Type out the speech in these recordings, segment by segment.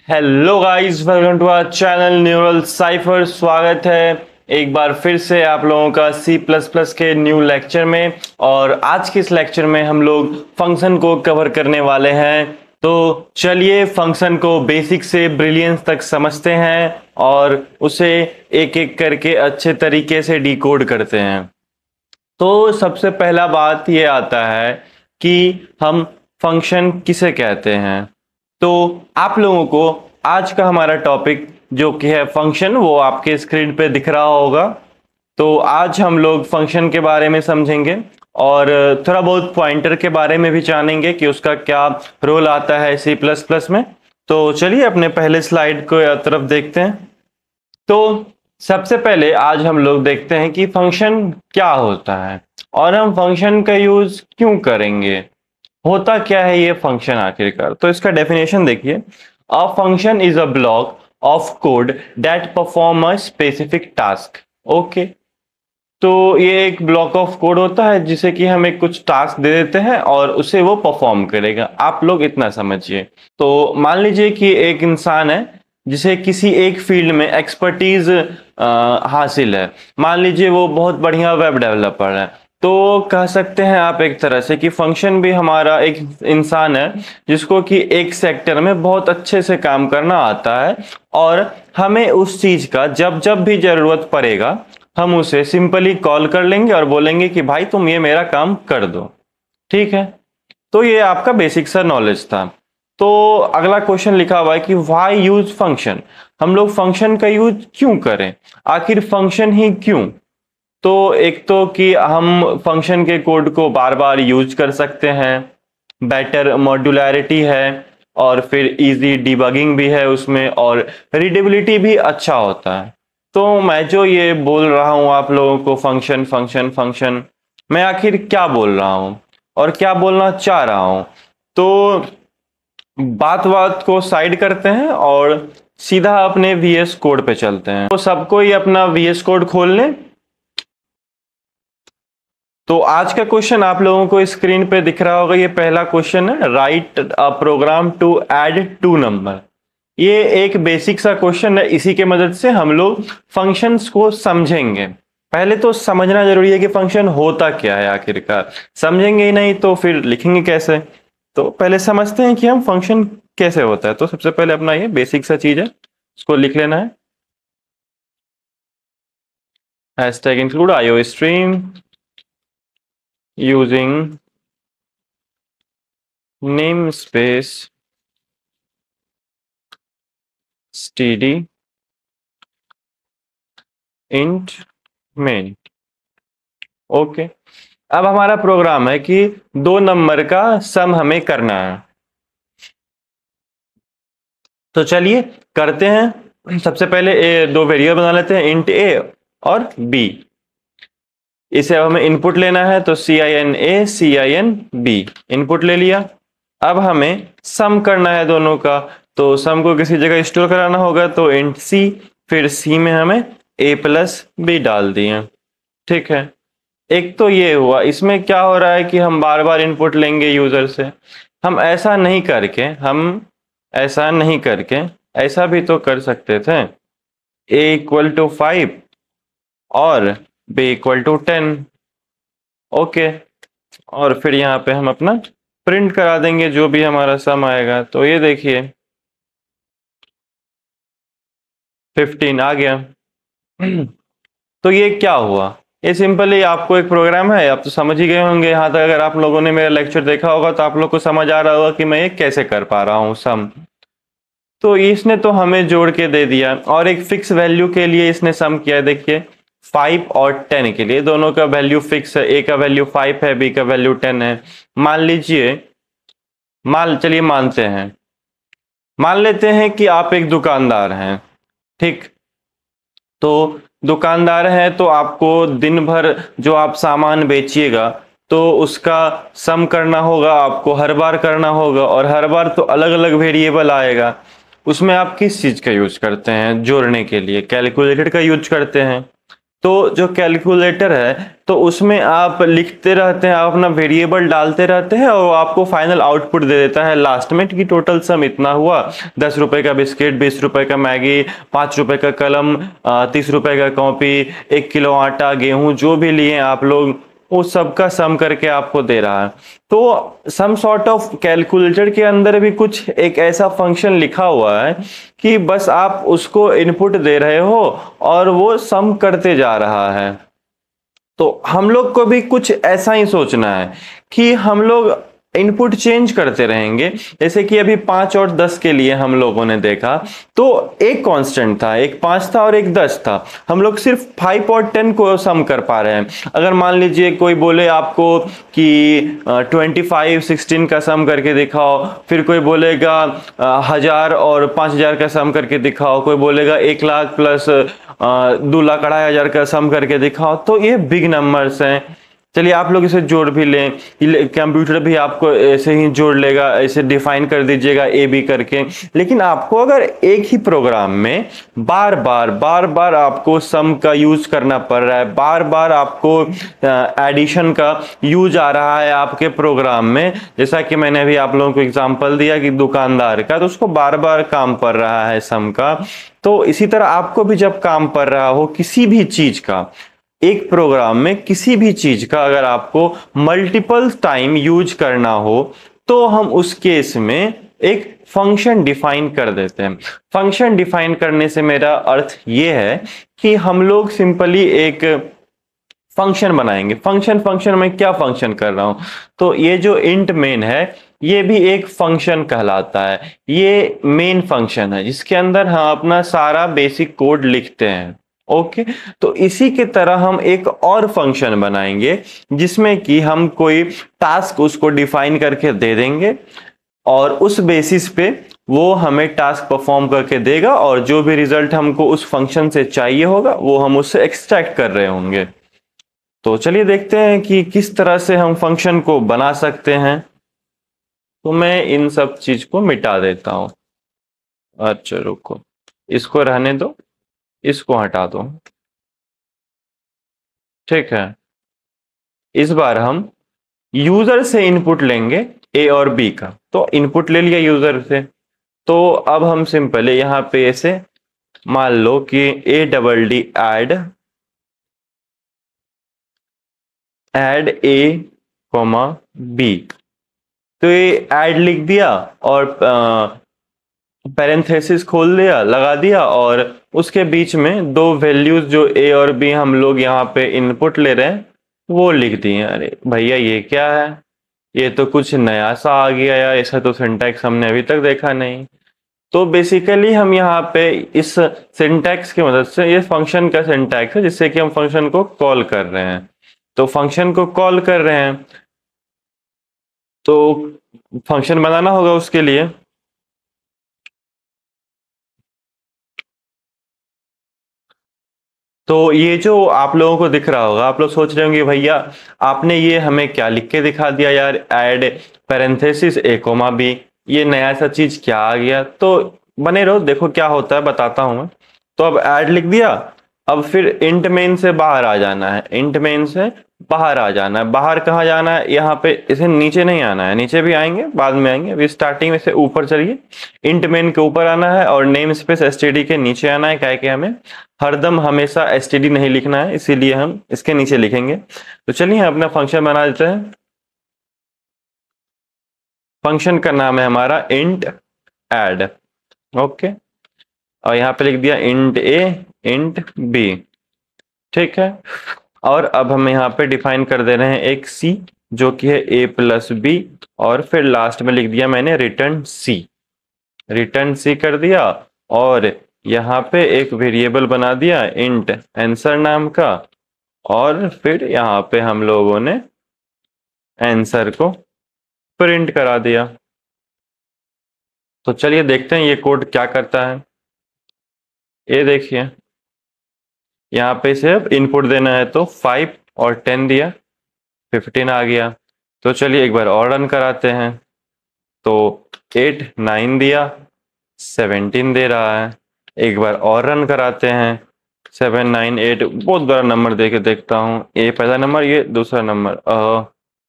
Hello guys, welcome to our channel neural cipher. स्वागत है एक बार फिर से आप लोगों का सी प्लस प्लस के न्यू लेक्चर में। और आज के इस लेक्चर में हम लोग फंक्शन को कवर करने वाले हैं। तो चलिए फंक्शन को बेसिक से ब्रिलियंस तक समझते हैं और उसे एक एक करके अच्छे तरीके से डिकोड करते हैं। तो सबसे पहला बात ये आता है कि हम फंक्शन किसे कहते हैं। तो आप लोगों को आज का हमारा टॉपिक जो कि है फंक्शन, वो आपके स्क्रीन पे दिख रहा होगा। तो आज हम लोग फंक्शन के बारे में समझेंगे और थोड़ा बहुत पॉइंटर के बारे में भी जानेंगे कि उसका क्या रोल आता है सी प्लस प्लस में। तो चलिए अपने पहले स्लाइड को तरफ देखते हैं। तो सबसे पहले आज हम लोग देखते हैं कि फंक्शन क्या होता है और हम फंक्शन का यूज क्यों करेंगे। होता क्या है ये फंक्शन आखिरकार। तो इसका डेफिनेशन देखिए, a function is a block of code that perform a specific task. Okay, तो ये एक ब्लॉक ऑफ कोड होता है जिसे कि हम एक कुछ टास्क दे देते हैं और उसे वो परफॉर्म करेगा। आप लोग इतना समझिए। तो मान लीजिए कि एक इंसान है जिसे किसी एक फील्ड में एक्सपर्टीज हासिल है। मान लीजिए वो बहुत बढ़िया वेब डेवलपर है। तो कह सकते हैं आप एक तरह से कि फंक्शन भी हमारा एक इंसान है जिसको कि एक सेक्टर में बहुत अच्छे से काम करना आता है और हमें उस चीज का जब जब भी जरूरत पड़ेगा हम उसे सिंपली कॉल कर लेंगे और बोलेंगे कि भाई तुम ये मेरा काम कर दो। ठीक है, तो ये आपका बेसिक सा नॉलेज था। तो अगला क्वेश्चन लिखा हुआ है कि व्हाई यूज फंक्शन। हम लोग फंक्शन का यूज क्यों करें, आखिर फंक्शन ही क्यों। तो एक तो कि हम फंक्शन के कोड को बार बार यूज कर सकते हैं, बेटर मॉड्यूलैरिटी है और फिर इजी डिबगिंग भी है उसमें और रीडेबिलिटी भी अच्छा होता है। तो मैं जो ये बोल रहा हूं आप लोगों को फंक्शन फंक्शन फंक्शन, मैं आखिर क्या बोल रहा हूं और क्या बोलना चाह रहा हूं। तो बात बात को साइड करते हैं और सीधा अपने वीएस कोड पे चलते हैं। तो सबको ही अपना वीएस कोड खोल लें। तो आज का क्वेश्चन आप लोगों को स्क्रीन पे दिख रहा होगा। ये पहला क्वेश्चन है, write a program to add two number. ये एक बेसिक सा क्वेश्चन है, इसी के मदद से हम लोग फंक्शंस को समझेंगे। पहले तो समझना जरूरी है कि फंक्शन होता क्या है आखिरकार। समझेंगे ही नहीं तो फिर लिखेंगे कैसे। तो पहले समझते हैं कि हम फंक्शन कैसे होता है। तो सबसे पहले अपना ये बेसिक सा चीज है, इसको लिख लेना है। Hashtag include IO stream using namespace std int main। Okay, अब हमारा प्रोग्राम है कि दो नंबर का सम हमें करना है। तो चलिए करते हैं। सबसे पहले दो वेरिएबल बना लेते हैं, इंट ए और बी। इसे अब हमें इनपुट लेना है, तो CIN A CIN B input ले लिया। अब हमें सम करना है दोनों का, तो सम को किसी जगह स्टोर कराना होगा, तो इंट C, फिर C में हमें A प्लस B डाल दिए। ठीक है, एक तो ये हुआ। इसमें क्या हो रहा है कि हम बार बार इनपुट लेंगे यूजर से। हम ऐसा नहीं करके ऐसा भी तो कर सकते थे, A = 5 और B = 10। ओके, और फिर यहाँ पे हम अपना प्रिंट करा देंगे जो भी हमारा सम आएगा। तो ये देखिए 15 आ गया। तो ये क्या हुआ, ये सिंपली आपको एक प्रोग्राम है, आप तो समझ ही गए होंगे। यहाँ तक अगर आप लोगों ने मेरा लेक्चर देखा होगा तो आप लोग को समझ आ रहा होगा कि मैं ये कैसे कर पा रहा हूँ सम। तो इसने तो हमें जोड़ के दे दिया और एक फिक्स वैल्यू के लिए इसने सम किया। देखिए 5 और 10 के लिए दोनों का वैल्यू फिक्स है। ए का वैल्यू 5 है, बी का वैल्यू 10 है। मान लीजिए, चलिए मान लेते हैं कि आप एक दुकानदार हैं। ठीक, तो दुकानदार है तो आपको दिन भर जो आप सामान बेचिएगा तो उसका सम करना होगा, आपको हर बार करना होगा और हर बार तो अलग अलग वेरिएबल आएगा। उसमें आप किस चीज का यूज करते हैं जोड़ने के लिए, कैलकुलेटर का यूज करते हैं। तो जो कैलकुलेटर है तो उसमें आप लिखते रहते हैं, आप अपना वेरिएबल डालते रहते हैं और आपको फाइनल आउटपुट दे देता है लास्ट में कि टोटल सम इतना हुआ। 10 रुपए का बिस्किट, 20 रुपए का मैगी, 5 रुपए का कलम, 30 रुपए का कॉपी, 1 किलो आटा, गेहूं, जो भी लिए आप लोग वो सबका सम करके आपको दे रहा है। तो सम सॉर्ट ऑफ कैलकुलेटर के अंदर भी कुछ एक ऐसा फंक्शन लिखा हुआ है कि बस आप उसको इनपुट दे रहे हो और वो सम करते जा रहा है। तो हम लोग को भी कुछ ऐसा ही सोचना है कि हम लोग इनपुट चेंज करते रहेंगे। जैसे कि अभी 5 और 10 के लिए हम लोगों ने देखा तो एक कांस्टेंट था, एक 5 था और एक 10 था। हम लोग सिर्फ 5 और 10 को सम कर पा रहे हैं। अगर मान लीजिए कोई बोले आपको कि 25 16 का सम करके दिखाओ, फिर कोई बोलेगा 1000 और 5000 का सम करके दिखाओ, कोई बोलेगा 1 लाख प्लस 2 लाख 2500 का सम करके दिखाओ, तो ये बिग नंबर्स हैं। चलिए आप लोग इसे जोड़ भी लें, कंप्यूटर भी आपको ऐसे ही जोड़ लेगा, ऐसे डिफाइन कर दीजिएगा ए बी करके। लेकिन आपको अगर एक ही प्रोग्राम में बार बार आपको सम का यूज करना पड़ रहा है, बार बार आपको एडिशन का यूज आ रहा है आपके प्रोग्राम में, जैसा कि मैंने अभी आप लोगों को एग्जांपल दिया कि दुकानदार का, तो उसको बार बार काम पड़ रहा है सम का। तो इसी तरह आपको भी जब काम पड़ रहा हो किसी भी चीज का, एक प्रोग्राम में किसी भी चीज का अगर आपको मल्टीपल टाइम यूज करना हो, तो हम उस केस में एक फंक्शन डिफाइन कर देते हैं। फंक्शन डिफाइन करने से मेरा अर्थ यह है कि हम लोग सिंपली एक फंक्शन बनाएंगे। फंक्शन में क्या फंक्शन कर रहा हूं, तो ये जो इंट मेन है ये भी एक फंक्शन कहलाता है। ये मेन फंक्शन है जिसके अंदर हम अपना सारा बेसिक कोड लिखते हैं। ओके, तो इसी के तरह हम एक और फंक्शन बनाएंगे जिसमें कि हम कोई टास्क उसको डिफाइन करके दे देंगे और उस बेसिस पे वो हमें टास्क परफॉर्म करके देगा और जो भी रिजल्ट हमको उस फंक्शन से चाहिए होगा वो हम उससे एक्सट्रैक्ट कर रहे होंगे। तो चलिए देखते हैं कि किस तरह से हम फंक्शन को बना सकते हैं। तो मैं इन सब चीज को मिटा देता हूं। अच्छा रुको, इसको रहने दो, इसको हटा दो। ठीक है, इस बार हम यूजर से इनपुट लेंगे ए और बी का। तो इनपुट ले लिया यूजर से, तो अब हम सिंपल यहां पे ऐसे मान लो कि A double D add A comma B, तो ये ऐड लिख दिया और पैरेंथेसिस खोल दिया, लगा दिया और उसके बीच में दो वैल्यूज जो ए और बी हम लोग यहाँ पे इनपुट ले रहे हैं वो लिख दिए। अरे भैया ये क्या है, ये तो कुछ नया सा आ गया यार, ऐसा तो सिंटैक्स हमने अभी तक देखा नहीं। तो बेसिकली हम यहाँ पे इस सिंटैक्स की मदद से, ये फंक्शन का सिंटैक्स है जिससे कि हम फंक्शन को कॉल कर रहे हैं। तो फंक्शन को कॉल कर रहे हैं तो फंक्शन बनाना होगा उसके लिए। तो ये जो आप लोगों को दिख रहा होगा, आप लोग सोच रहे होंगे भैया आपने ये हमें क्या लिख के दिखा दिया यार, ऐड पैरेंथेसिस ए कोमा बी, ये नया सा चीज क्या आ गया। तो बने रहो, देखो क्या होता है, बताता हूं मैं। तो अब ऐड लिख दिया, अब फिर इंट मेन से बाहर आ जाना है, इंट मेन से बाहर आ जाना है। बाहर कहाँ जाना है, यहाँ पे इसे नीचे नहीं आना है, नीचे भी आएंगे बाद में आएंगे, अभी स्टार्टिंग में से ऊपर चलिए। इंट मेन के ऊपर आना है और नेम स्पेस एसटीडी के नीचे आना है, क्या है कि हमें हरदम हमेशा एसटीडी नहीं लिखना है, इसीलिए हम इसके नीचे लिखेंगे। तो चलिए अपना फंक्शन बना देते हैं। फंक्शन का नाम है हमारा इंट ऐड। ओके, और यहाँ पे लिख दिया इंट ए इंट बी। ठीक है, और अब हम यहाँ पे डिफाइन कर दे रहे हैं एक सी जो कि है ए प्लस बी, और फिर लास्ट में लिख दिया मैंने रिटर्न सी। रिटर्न सी कर दिया और यहाँ पे एक वेरिएबल बना दिया इंट आंसर नाम का, और फिर यहाँ पे हम लोगों ने आंसर को प्रिंट करा दिया। तो चलिए देखते हैं ये कोड क्या करता है। ये देखिए यहाँ पे सिर्फ इनपुट देना है, तो 5 और 10 दिया, 15 आ गया। तो चलिए एक बार और रन कराते हैं, तो 8 9 दिया, 17 दे रहा है। एक बार और रन कराते हैं, 798, बहुत बड़ा नंबर देके देखता हूँ। ये पहला नंबर, ये दूसरा नंबर,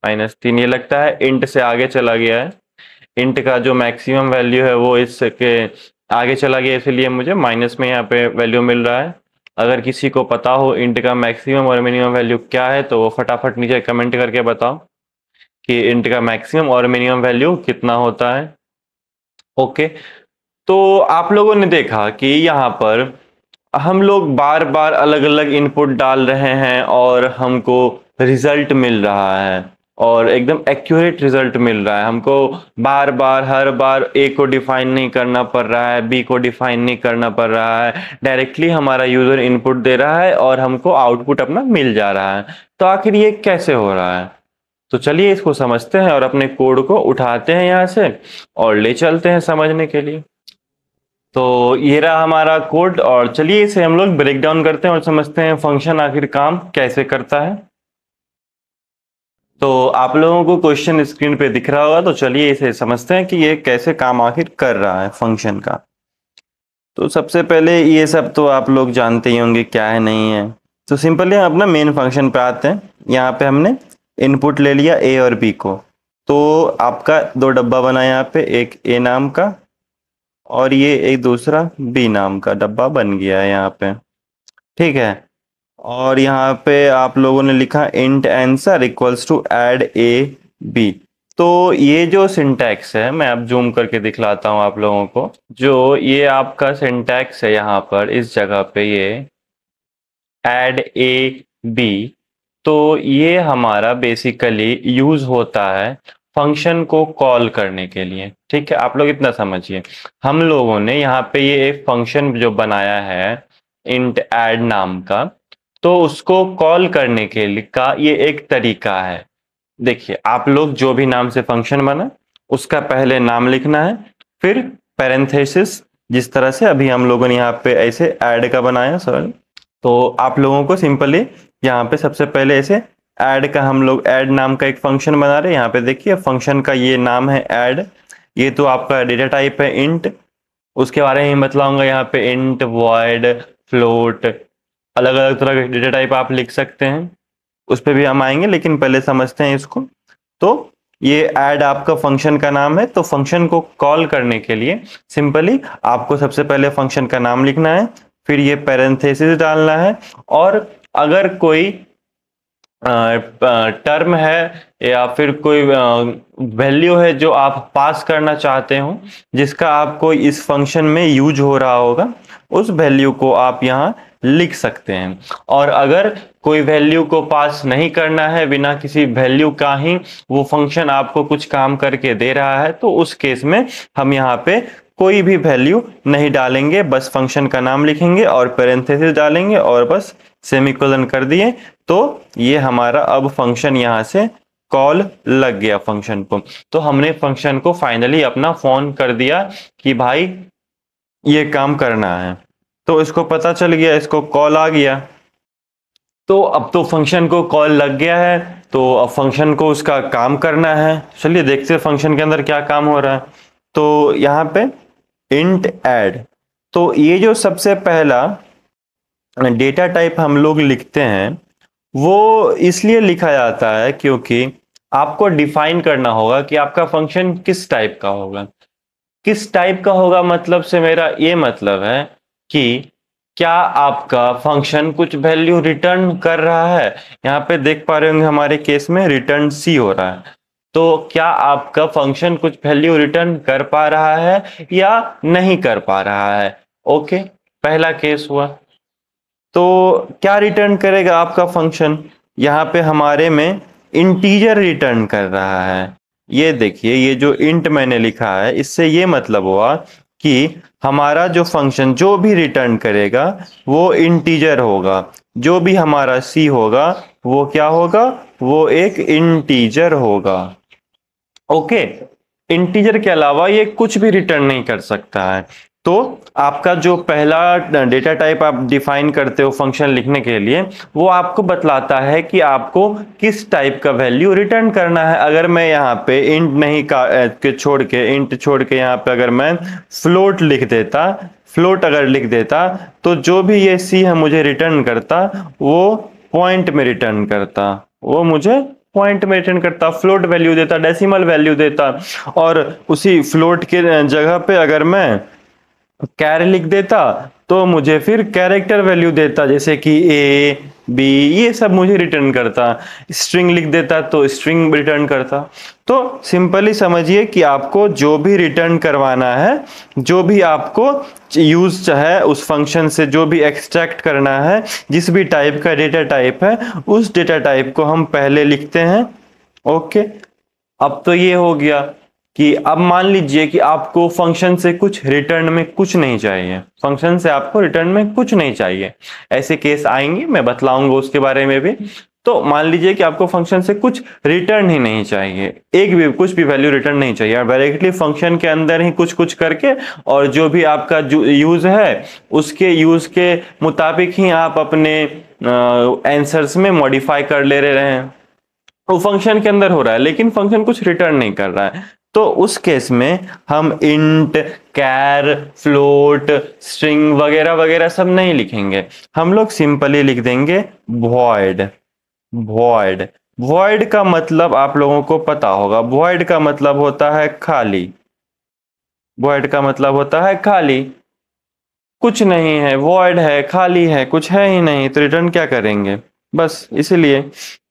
-3। ये लगता है इंट से आगे चला गया है। इंट का जो मैक्सिमम वैल्यू है वो इसके आगे चला गया, इसलिए मुझे माइनस में यहाँ पे वैल्यू मिल रहा है। अगर किसी को पता हो इंट का मैक्सिमम और मिनिमम वैल्यू क्या है तो वो फटाफट नीचे कमेंट करके बताओ कि इंट का मैक्सिमम और मिनिमम वैल्यू कितना होता है। ओके, तो आप लोगों ने देखा कि यहाँ पर हम लोग बार बार अलग अलग इनपुट डाल रहे हैं और हमको रिजल्ट मिल रहा है, और एकदम एक्यूरेट रिजल्ट मिल रहा है। हमको बार बार हर बार ए को डिफाइन नहीं करना पड़ रहा है, बी को डिफाइन नहीं करना पड़ रहा है, डायरेक्टली हमारा यूजर इनपुट दे रहा है और हमको आउटपुट अपना मिल जा रहा है। तो आखिर ये कैसे हो रहा है? तो चलिए इसको समझते हैं और अपने कोड को उठाते हैं यहाँ से और ले चलते हैं समझने के लिए। तो ये रहा हमारा कोड, और चलिए इसे हम लोग ब्रेक डाउन करते हैं और समझते हैं फंक्शन आखिर काम कैसे करता है। तो आप लोगों को क्वेश्चन स्क्रीन पे दिख रहा होगा, तो चलिए इसे समझते हैं कि ये कैसे काम आखिर कर रहा है फंक्शन का। तो सबसे पहले ये सब तो आप लोग जानते ही होंगे क्या है नहीं है। तो सिंपली हम अपना मेन फंक्शन पे आते हैं। यहाँ पे हमने इनपुट ले लिया ए और बी को, तो आपका दो डब्बा बना यहाँ पे, एक ए नाम का और ये एक दूसरा बी नाम का डब्बा बन गया है यहाँ पे, ठीक है। और यहाँ पे आप लोगों ने लिखा int answer equals to add A B. तो ये जो सिंटैक्स है, मैं अब जूम करके दिखलाता हूँ आप लोगों को। जो ये आपका सिंटैक्स है यहाँ पर इस जगह पे, ये ऐड ए बी, तो ये हमारा बेसिकली यूज होता है फंक्शन को कॉल करने के लिए, ठीक है। आप लोग इतना समझिए, हम लोगों ने यहाँ पे ये एक फंक्शन जो बनाया है इंट ऐड नाम का, तो उसको कॉल करने के लिए का ये एक तरीका है। देखिए, आप लोग जो भी नाम से फंक्शन बना उसका पहले नाम लिखना है, फिर पैरेंथेसिस, जिस तरह से अभी हम लोगों ने यहाँ पे ऐसे ऐड का बनाया, सॉरी। तो आप लोगों को सिंपली यहाँ पे सबसे पहले ऐसे ऐड का, हम लोग ऐड नाम का एक फंक्शन बना रहे हैं। यहाँ पे देखिए फंक्शन का ये नाम है ऐड। ये तो आपका डेटा टाइप है इंट, उसके बारे में बतलाऊंगा यहाँ पे। इंट, वॉइड, फ्लोट, अलग अलग तरह के डेटा टाइप आप लिख सकते हैं, उस पर भी हम आएंगे, लेकिन पहले समझते हैं इसको। तो ये ऐड आपका फंक्शन का नाम है। तो फंक्शन को कॉल करने के लिए सिंपली आपको सबसे पहले फंक्शन का नाम लिखना है, फिर ये पैरेंथेसिस डालना है, और अगर कोई टर्म है या फिर कोई वैल्यू है जो आप पास करना चाहते हो, जिसका आपको इस फंक्शन में यूज हो रहा होगा, उस वैल्यू को आप यहाँ लिख सकते हैं। और अगर कोई वैल्यू को पास नहीं करना है, बिना किसी वैल्यू का ही वो फंक्शन आपको कुछ काम करके दे रहा है, तो उस केस में हम यहाँ पे कोई भी वैल्यू नहीं डालेंगे, बस फंक्शन का नाम लिखेंगे और पैरेंथेसिस डालेंगे और बस सेमीकोलन कर दिए। तो ये हमारा अब फंक्शन यहाँ से कॉल लग गया फंक्शन को। तो हमने फंक्शन को फाइनली अपना फोन कर दिया कि भाई ये काम करना है, तो इसको पता चल गया, इसको कॉल आ गया। तो अब तो फंक्शन को कॉल लग गया है, तो अब फंक्शन को उसका काम करना है। चलिए देखते हैं फंक्शन के अंदर क्या काम हो रहा है। तो यहाँ पे इंट ऐड, तो ये जो सबसे पहला डेटा टाइप हम लोग लिखते हैं वो इसलिए लिखा जाता है क्योंकि आपको डिफाइन करना होगा कि आपका फंक्शन किस टाइप का होगा। किस टाइप का होगा मतलब से मेरा ये मतलब है कि क्या आपका फंक्शन कुछ वैल्यू रिटर्न कर रहा है। यहाँ पे देख पा रहे होंगे हमारे केस में रिटर्न सी हो रहा है। तो क्या आपका फंक्शन कुछ वैल्यू रिटर्न कर पा रहा है या नहीं कर पा रहा है। ओके, पहला केस हुआ। तो क्या रिटर्न करेगा आपका फंक्शन, यहाँ पे हमारे में इंटीजर रिटर्न कर रहा है। ये देखिए, ये जो इंट मैंने लिखा है इससे ये मतलब हुआ कि हमारा जो फंक्शन जो भी रिटर्न करेगा वो इंटीजर होगा। जो भी हमारा सी होगा वो क्या होगा, वो एक इंटीजर होगा। ओके, इंटीजर के अलावा ये कुछ भी रिटर्न नहीं कर सकता है। तो आपका जो पहला डेटा टाइप आप डिफाइन करते हो फंक्शन लिखने के लिए, वो आपको बतलाता है कि आपको किस टाइप का वैल्यू रिटर्न करना है। अगर मैं यहाँ पे इंट नहीं का के छोड़ के, इंट छोड़ के यहाँ पे अगर मैं फ्लोट लिख देता, फ्लोट अगर लिख देता तो जो भी ये सी है मुझे रिटर्न करता वो पॉइंट में रिटर्न करता, वो मुझे पॉइंट में रिटर्न करता, फ्लोट वैल्यू देता, डेसिमल वैल्यू देता। और उसी फ्लोट के जगह पे अगर मैं कैर लिख देता तो मुझे फिर कैरेक्टर वैल्यू देता, जैसे कि ए बी ये सब मुझे रिटर्न करता। स्ट्रिंग लिख देता तो स्ट्रिंग रिटर्न करता। तो सिंपली समझिए कि आपको जो भी रिटर्न करवाना है, जो भी आपको यूज चाहे उस फंक्शन से जो भी एक्सट्रैक्ट करना है, जिस भी टाइप का डेटा टाइप है, उस डेटा टाइप को हम पहले लिखते हैं। ओके, अब तो ये हो गया कि अब मान लीजिए कि आपको फंक्शन से कुछ रिटर्न में कुछ नहीं चाहिए, फंक्शन से आपको रिटर्न में कुछ नहीं चाहिए, ऐसे केस आएंगे, मैं बतलाऊंगा उसके बारे में भी। तो मान लीजिए कि आपको फंक्शन से कुछ रिटर्न ही नहीं चाहिए, एक भी कुछ भी वैल्यू रिटर्न नहीं चाहिए, डायरेक्टली फंक्शन के अंदर ही कुछ कुछ करके और जो भी आपका यूज है उसके यूज के मुताबिक ही आप अपने आंसर्स में मॉडिफाई कर ले रहे हैं, वो फंक्शन के अंदर हो रहा है, लेकिन फंक्शन कुछ रिटर्न नहीं कर रहा है। तो उस केस में हम इंट, कैर, फ्लोट, स्ट्रिंग वगैरह वगैरह सब नहीं लिखेंगे, हम लोग सिंपली लिख देंगे वॉइड। वॉइड, वॉइड का मतलब आप लोगों को पता होगा, वॉइड का मतलब होता है खाली। वॉइड का मतलब होता है खाली, कुछ नहीं है, वॉइड है, खाली है, कुछ है ही नहीं, तो रिटर्न क्या करेंगे, बस इसीलिए।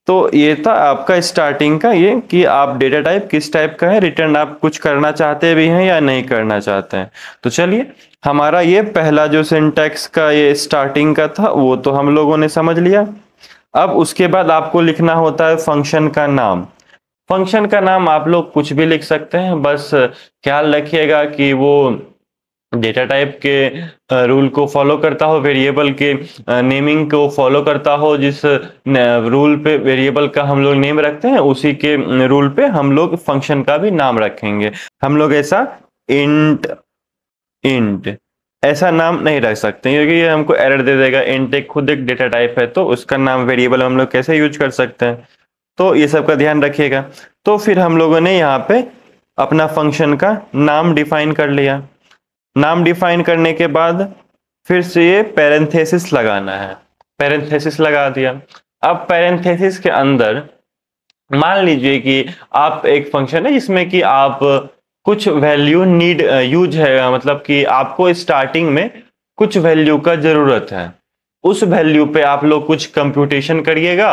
तो ये था आपका स्टार्टिंग का ये कि आप डेटा टाइप किस टाइप का है, रिटर्न आप कुछ करना चाहते भी हैं या नहीं करना चाहते हैं। तो चलिए, हमारा ये पहला जो सिंटैक्स का ये स्टार्टिंग का था वो तो हम लोगों ने समझ लिया। अब उसके बाद आपको लिखना होता है फंक्शन का नाम। फंक्शन का नाम आप लोग कुछ भी लिख सकते हैं, बस ख्याल रखिएगा कि वो डेटा टाइप के रूल को फॉलो करता हो, वेरिएबल के नेमिंग को फॉलो करता हो, जिस रूल पे वेरिएबल का हम लोग नेम रखते हैं उसी के रूल पे हम लोग फंक्शन का भी नाम रखेंगे। हम लोग ऐसा इंट इंट ऐसा नाम नहीं रख सकते क्योंकि ये हमको एरर दे देगा। इंट एक खुद एक डेटा टाइप है तो उसका नाम वेरिएबल हम लोग कैसे यूज कर सकते हैं, तो ये सब का ध्यान रखिएगा। तो फिर हम लोगों ने यहाँ पे अपना फंक्शन का नाम डिफाइन कर लिया। नाम डिफाइन करने के बाद फिर से ये पैरेंथेसिस लगाना है, पैरेंथेसिस लगा दिया। अब पैरेंथेसिस के अंदर मान लीजिए कि आप एक फंक्शन है जिसमें कि आप कुछ वैल्यू नीड यूज है, मतलब कि आपको स्टार्टिंग में कुछ वैल्यू का जरूरत है, उस वैल्यू पे आप लोग कुछ कंप्यूटेशन करिएगा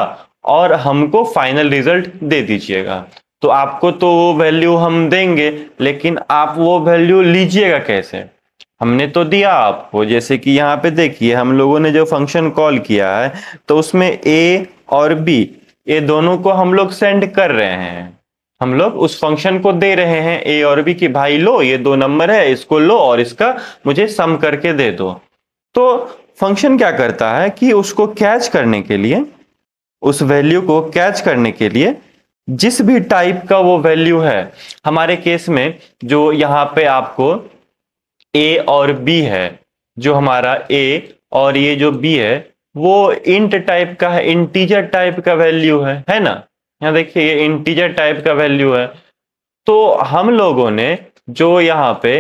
और हमको फाइनल रिजल्ट दे दीजिएगा। तो आपको तो वो वैल्यू हम देंगे, लेकिन आप वो वैल्यू लीजिएगा कैसे, हमने तो दिया आपको। जैसे कि यहाँ पे देखिए हम लोगों ने जो फंक्शन कॉल किया है तो उसमें ए और बी ये दोनों को हम लोग सेंड कर रहे हैं, हम लोग उस फंक्शन को दे रहे हैं ए और बी की भाई लो ये दो नंबर है, इसको लो और इसका मुझे सम करके दे दो। तो फंक्शन क्या करता है कि उसको कैच करने के लिए, उस वैल्यू को कैच करने के लिए जिस भी टाइप का वो वैल्यू है, हमारे केस में जो यहाँ पे आपको ए और बी है, जो हमारा ए और ये जो बी है वो इंट टाइप का है, इंटीजर टाइप का वैल्यू है ना। यहाँ देखिए ये इंटीजर टाइप का वैल्यू है। तो हम लोगों ने जो यहाँ पे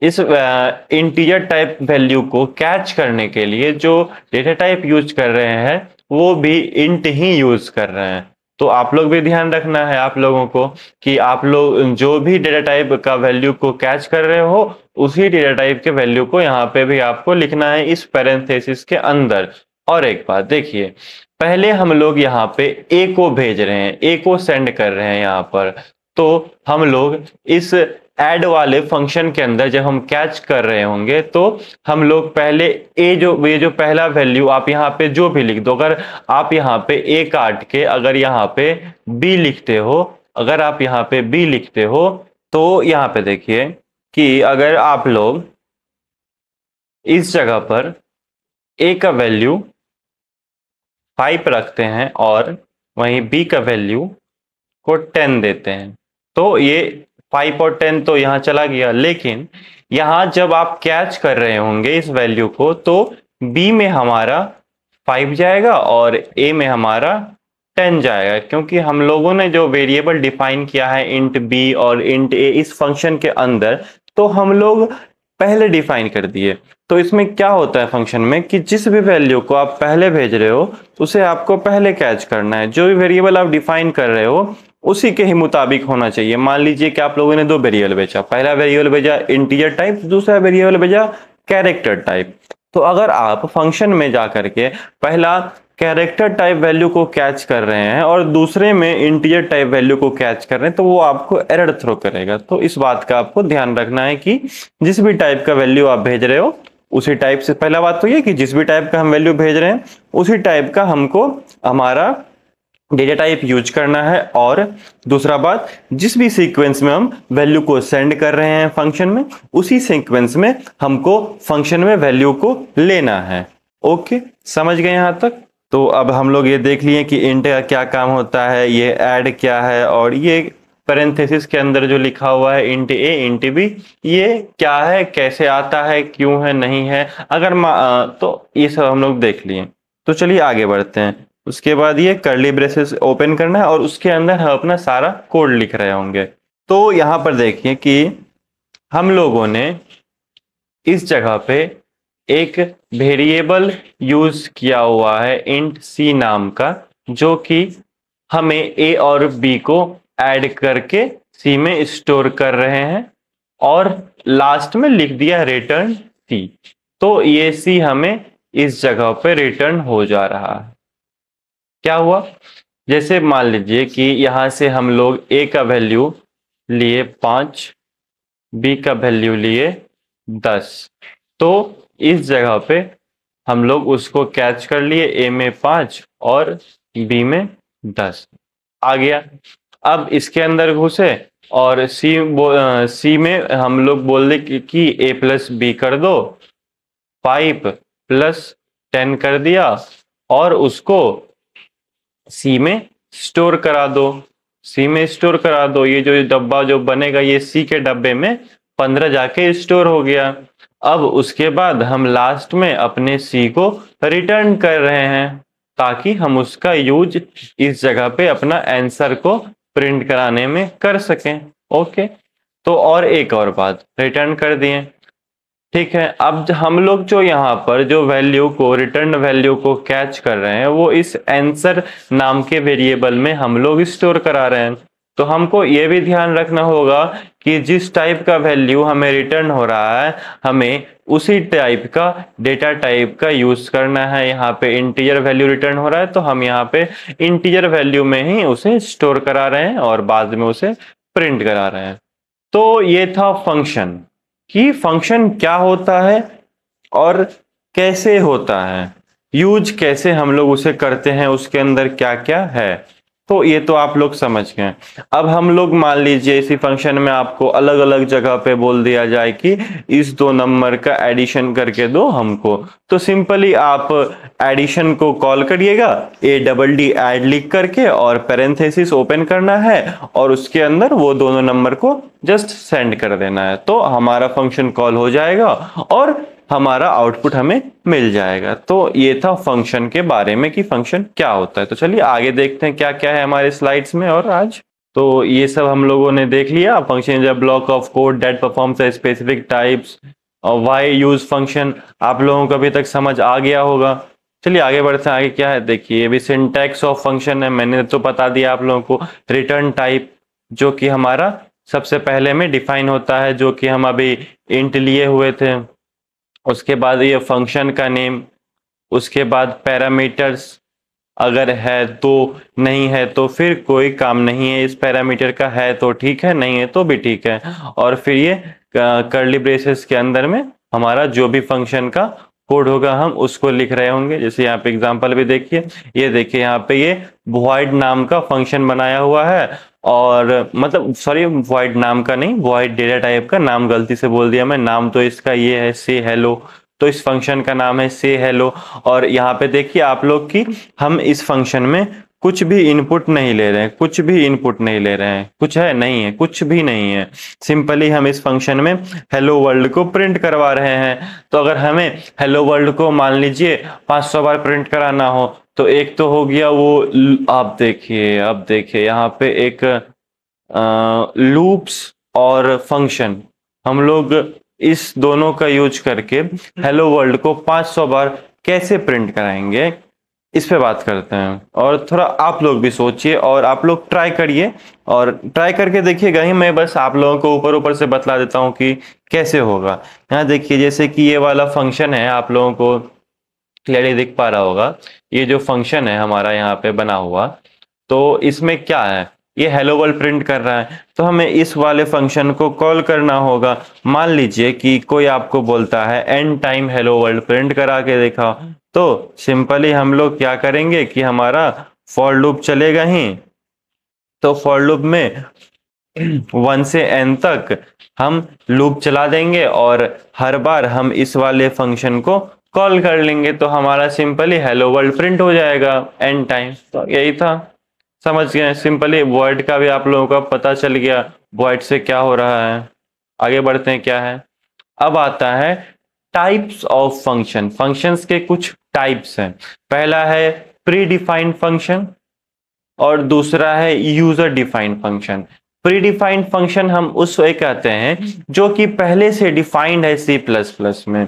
इस इंटीजर टाइप वैल्यू को कैच करने के लिए जो डेटा टाइप यूज कर रहे हैं वो भी इंट ही यूज कर रहे हैं। तो आप लोग भी ध्यान रखना है आप लोगों को कि आप लोग जो भी डेटा टाइप का वैल्यू को कैच कर रहे हो उसी डेटा टाइप के वैल्यू को यहाँ पे भी आपको लिखना है इस पैरेंथेसिस के अंदर। और एक बात देखिए, पहले हम लोग यहाँ पे ए को भेज रहे हैं, ए को सेंड कर रहे हैं यहाँ पर, तो हम लोग इस ऐड वाले फंक्शन के अंदर जब हम कैच कर रहे होंगे तो हम लोग पहले ये जो पहला वैल्यू आप यहाँ पे जो भी लिख दो, अगर आप यहाँ पे ए काट के अगर यहाँ पे बी लिखते हो, अगर आप यहाँ पे बी लिखते हो तो यहाँ पे देखिए कि अगर आप लोग इस जगह पर ए का वैल्यू 5 रखते हैं और वहीं बी का वैल्यू को 10 देते हैं तो ये 5 और 10 तो यहाँ चला गया, लेकिन यहाँ जब आप कैच कर रहे होंगे इस वैल्यू को तो बी में हमारा 5 जाएगा और ए में हमारा 10 जाएगा, क्योंकि हम लोगों ने जो वेरिएबल डिफाइन किया है इंट बी और इंट ए इस फंक्शन के अंदर, तो हम लोग पहले डिफाइन कर दिए। तो इसमें क्या होता है फंक्शन में कि जिस भी वैल्यू को आप पहले भेज रहे हो उसे आपको पहले कैच करना है। जो भी वेरिएबल आप डिफाइन कर रहे हो उसी के ही मुताबिक होना चाहिए। मान लीजिए कि आप लोगों ने दो वेरिएबल भेजा, पहला वेरिएबल भेजा इंटीजर टाइप, दूसरा वेरिएबल भेजा कैरेक्टर टाइप। तो अगर आप फंक्शन में जा करके पहला कैरेक्टर टाइप वैल्यू को कैच कर रहे हैं और दूसरे में इंटीजर टाइप वैल्यू को कैच कर रहे हैं तो वो आपको एरर थ्रो करेगा। तो इस बात का आपको ध्यान रखना है कि जिस भी टाइप का वैल्यू आप भेज रहे हो उसी टाइप से, पहला बात तो ये कि जिस भी टाइप का हम वैल्यू भेज रहे हैं उसी टाइप का हमको हमारा डेटा टाइप यूज करना है। और दूसरा बात, जिस भी सीक्वेंस में हम वैल्यू को सेंड कर रहे हैं फंक्शन में उसी सीक्वेंस में हमको फंक्शन में वैल्यू को लेना है। ओके, समझ गए यहां तक? तो अब हम लोग ये देख लिए कि इंट का क्या काम होता है, ये ऐड क्या है, और ये पैरेंथेसिस के अंदर जो लिखा हुआ है इंट ए इंट बी ये क्या है, कैसे आता है, क्यों है, नहीं है, अगर तो ये सब हम लोग देख लिए। तो चलिए आगे बढ़ते हैं। उसके बाद ये कर्ली ब्रेसेस ओपन करना है और उसके अंदर हम अपना सारा कोड लिख रहे होंगे। तो यहां पर देखिए कि हम लोगों ने इस जगह पे एक वेरिएबल यूज किया हुआ है इंट सी नाम का, जो कि हमें ए और बी को ऐड करके सी में स्टोर कर रहे हैं और लास्ट में लिख दिया रिटर्न सी। तो ये सी हमें इस जगह पे रिटर्न हो जा रहा है। क्या हुआ, जैसे मान लीजिए कि यहां से हम लोग ए का वैल्यू लिए 5, बी का वैल्यू लिए 10, तो इस जगह पे हम लोग उसको कैच कर लिए, ए में 5 और बी में 10 आ गया। अब इसके अंदर घुसे और सी में हम लोग बोल दे कि ए प्लस बी कर दो, 5 प्लस 10 कर दिया और उसको सी में स्टोर करा दो। सी में स्टोर करा दो, ये जो डब्बा जो बनेगा ये सी के डब्बे में 15 जाके स्टोर हो गया। अब उसके बाद हम लास्ट में अपने सी को रिटर्न कर रहे हैं ताकि हम उसका यूज इस जगह पे अपना आंसर को प्रिंट कराने में कर सकें। ओके, तो और एक और बात, रिटर्न कर दिए, ठीक है। अब हम लोग जो यहाँ पर जो वैल्यू को रिटर्न वैल्यू को कैच कर रहे हैं वो इस आंसर नाम के वेरिएबल में हम लोग स्टोर करा रहे हैं। तो हमको ये भी ध्यान रखना होगा कि जिस टाइप का वैल्यू हमें रिटर्न हो रहा है हमें उसी टाइप का डेटा टाइप का यूज करना है। यहाँ पे इंटीजर वैल्यू रिटर्न हो रहा है तो हम यहाँ पे इंटीजर वैल्यू में ही उसे स्टोर करा रहे हैं और बाद में उसे प्रिंट करा रहे हैं। तो ये था फंक्शन कि फंक्शन क्या होता है और कैसे होता है, यूज कैसे हम लोग उसे करते हैं, उसके अंदर क्या क्या है। तो ये तो आप लोग समझ गए। अब हम लोग मान लीजिए इसी फंक्शन में आपको अलग अलग जगह पे बोल दिया जाए कि इस दो नंबर का एडिशन करके दो हमको, तो सिंपली आप एडिशन को कॉल करिएगा, ADD ऐड लिख करके और पैरेंथेसिस ओपन करना है और उसके अंदर वो दोनों नंबर को जस्ट सेंड कर देना है। तो हमारा फंक्शन कॉल हो जाएगा और हमारा आउटपुट हमें मिल जाएगा। तो ये था फंक्शन के बारे में कि फंक्शन क्या होता है। तो चलिए आगे देखते हैं क्या क्या है हमारे स्लाइड्स में। और आज तो ये सब हम लोगों ने देख लिया। Function is a block of code that performs a specific types और व्हाई यूज फंक्शन, आप लोगों को अभी तक समझ आ गया होगा। चलिए आगे बढ़ते हैं। आगे क्या है देखिए, ये भी सिंटैक्स ऑफ फंक्शन है, मैंने तो बता दिया आप लोगों को। रिटर्न टाइप जो कि हमारा सबसे पहले में डिफाइन होता है, जो कि हम अभी इंट लिए हुए थे। उसके बाद ये फंक्शन का नेम, उसके बाद पैरामीटर्स, अगर है तो, नहीं है तो फिर कोई काम नहीं है इस पैरामीटर का, है तो ठीक है, नहीं है तो भी ठीक है। और फिर ये कर्ली ब्रेसेस के अंदर में हमारा जो भी फंक्शन का कोड होगा हम उसको लिख रहे होंगे। जैसे यहाँ पे एग्जांपल भी देखिए, ये देखिए यहाँ पे ये void नाम का फंक्शन बनाया हुआ है, और मतलब सॉरी void नाम का नहीं, void डेटा टाइप का, नाम गलती से बोल दिया मैं। नाम तो इसका ये है से हेलो, तो इस फंक्शन का नाम है से हेलो। और यहाँ पे देखिए आप लोग कि हम इस फंक्शन में कुछ भी इनपुट नहीं ले रहे हैं, कुछ भी इनपुट नहीं ले रहे हैं, कुछ है नहीं है, कुछ भी नहीं है। सिंपली हम इस फंक्शन में हेलो वर्ल्ड को प्रिंट करवा रहे हैं। तो अगर हमें हेलो वर्ल्ड को मान लीजिए 500 बार प्रिंट कराना हो तो एक तो हो गया वो, आप देखिए, अब देखिए यहाँ पे एक लूप्स और फंक्शन, हम लोग इस दोनों का यूज करके हेलो वर्ल्ड को 500 बार कैसे प्रिंट कराएंगे, इस पे बात करते हैं। और थोड़ा आप लोग भी सोचिए और आप लोग ट्राई करिए और ट्राई करके देखिएगा ही। मैं बस आप लोगों को ऊपर ऊपर से बतला देता हूँ कि कैसे होगा। यहाँ देखिए, जैसे कि ये वाला फंक्शन है, आप लोगों को क्लियरली दिख पा रहा होगा। ये जो फंक्शन है हमारा यहाँ पे बना हुआ, तो इसमें क्या है, ये हेलो वर्ल्ड प्रिंट कर रहा है, तो हमें इस वाले फंक्शन को कॉल करना होगा। मान लीजिए कि कोई आपको बोलता है any time hello world print करा के देखा, तो सिंपली हम लोग क्या करेंगे कि हमारा फॉर लूप चलेगा ही। तो फॉर लूप में 1 से n तक हम लूप चला देंगे और हर बार हम इस वाले फंक्शन को कॉल कर लेंगे, तो हमारा सिंपली हेलो वर्ल्ड प्रिंट हो जाएगा n टाइम। तो यही था, समझ गए। सिंपली वॉइड का भी आप लोगों का पता चल गया, वॉइड से क्या हो रहा है। आगे बढ़ते हैं, क्या है। अब आता है टाइप्स ऑफ फंक्शन। फंक्शंस के कुछ टाइप्स हैं। पहला है प्री डिफाइंड फंक्शन और दूसरा है user defined function. Pre defined function हम उसे कहते हैं जो कि पहले से डिफाइंड है सी प्लस प्लस में।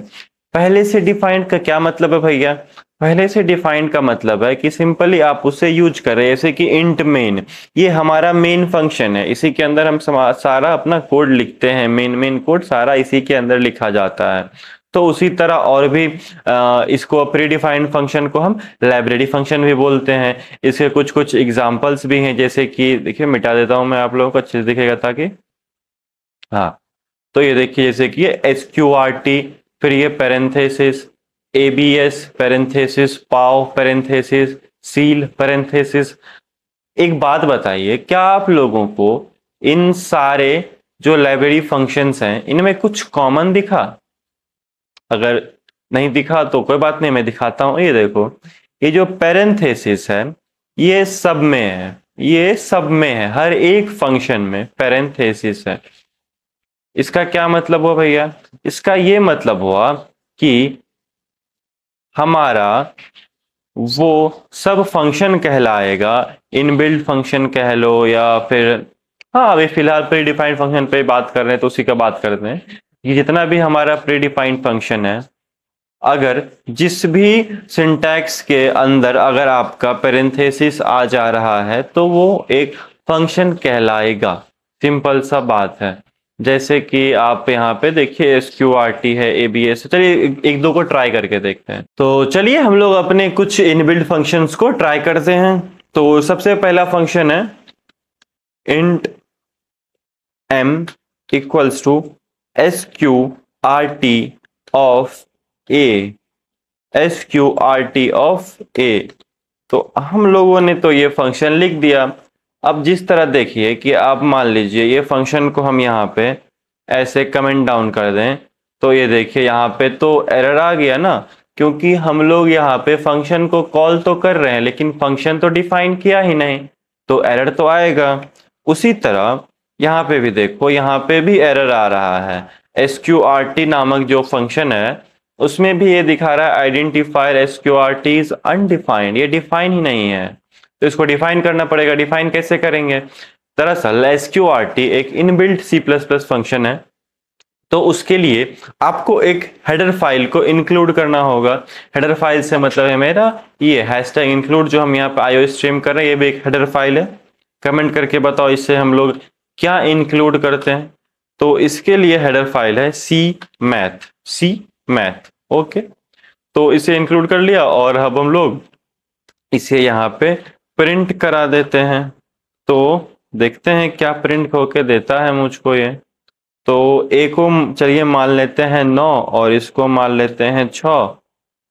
पहले से डिफाइंड का क्या मतलब है भैया? पहले से डिफाइंड का मतलब है कि सिंपली आप उसे यूज करें, जैसे कि इंट मेन, ये हमारा मेन फंक्शन है, इसी के अंदर हम सारा अपना कोड लिखते हैं। मेन कोड सारा इसी के अंदर लिखा जाता है। तो उसी तरह और भी इसको प्री डिफाइंड फंक्शन को हम लाइब्रेरी फंक्शन भी बोलते हैं। इसके कुछ कुछ एग्जांपल्स भी हैं, जैसे कि देखिए, मिटा देता हूं मैं, आप लोगों को अच्छे से दिखेगा ताकि, हाँ। तो ये देखिए, जैसे कि ये SQRT, फिर ये पैरेंथेसिस, ABS पैरेंथेसिस, पाव पैरेंथेसिस, सील पैरेंथेसिस। एक बात बताइए, क्या आप लोगों को इन सारे जो लाइब्रेरी फंक्शंस हैं इनमें कुछ कॉमन दिखा? अगर नहीं दिखा तो कोई बात नहीं, मैं दिखाता हूं। ये देखो, ये जो पैरेंथेसिस है ये सब में है, ये सब में है, हर एक फंक्शन में पैरेंथेसिस है। इसका क्या मतलब हुआ भैया? इसका ये मतलब हुआ कि हमारा वो सब फंक्शन कहलाएगा, इनबिल्ट फंक्शन कह लो या फिर, हाँ अभी फिलहाल प्री डिफाइंड फंक्शन पे बात कर रहे हैं तो उसी का बात करते हैं। ये जितना भी हमारा प्री डिफाइंड फंक्शन है, अगर जिस भी सिंटैक्स के अंदर अगर आपका पैरेंथेसिस आ जा रहा है तो वो एक फंक्शन कहलाएगा। सिंपल सा बात है। जैसे कि आप यहाँ पे देखिए SQRT है, ABS। चलिए एक दो को ट्राई करके देखते हैं। तो चलिए हम लोग अपने कुछ इनबिल्ट फंक्शंस को ट्राई करते हैं। तो सबसे पहला फंक्शन है int m equals to SQRT of a, SQRT of a. तो हम लोगों ने तो ये फंक्शन लिख दिया। अब जिस तरह देखिए कि आप मान लीजिए ये फंक्शन को हम यहाँ पे ऐसे कमेंट डाउन कर दें, तो ये देखिए यहाँ पे तो एरर आ गया ना, क्योंकि हम लोग यहाँ पे फंक्शन को कॉल तो कर रहे हैं लेकिन फंक्शन तो डिफाइन किया ही नहीं, तो एरर तो आएगा। उसी तरह यहाँ पे भी देखो, यहाँ पे भी एरर आ रहा है। SQRT नामक जो फंक्शन है उसमें भी ये दिखा रहा है आइडेंटिफायर SQRT इज अनडिफाइंड, ये डिफाइन ही नहीं है, तो इसको डिफाइन करना पड़ेगा। डिफाइन कैसे करेंगे? दरअसल SQRT एक इनबिल्ट C++ फंक्शन है, तो उसके लिए आपको एक हेडर फाइल को इंक्लूड करना होगा। हेडर फाइल से मतलब है मेरा ये हैशटैग इंक्लूड, जो हम यहाँ पे IO स्ट्रीम कर रहे हैं, ये भी एक हेडर फाइल है। कमेंट करके बताओ इससे हम लोग क्या इंक्लूड करते हैं। तो इसके लिए हेडर फाइल है C मैथ। ओके, तो इसे इंक्लूड कर लिया और अब हम लोग इसे यहाँ पे प्रिंट करा देते हैं। तो देखते हैं क्या प्रिंट होके देता है मुझको ये। तो ए को चलिए मान लेते हैं 9 और इसको मान लेते हैं 6।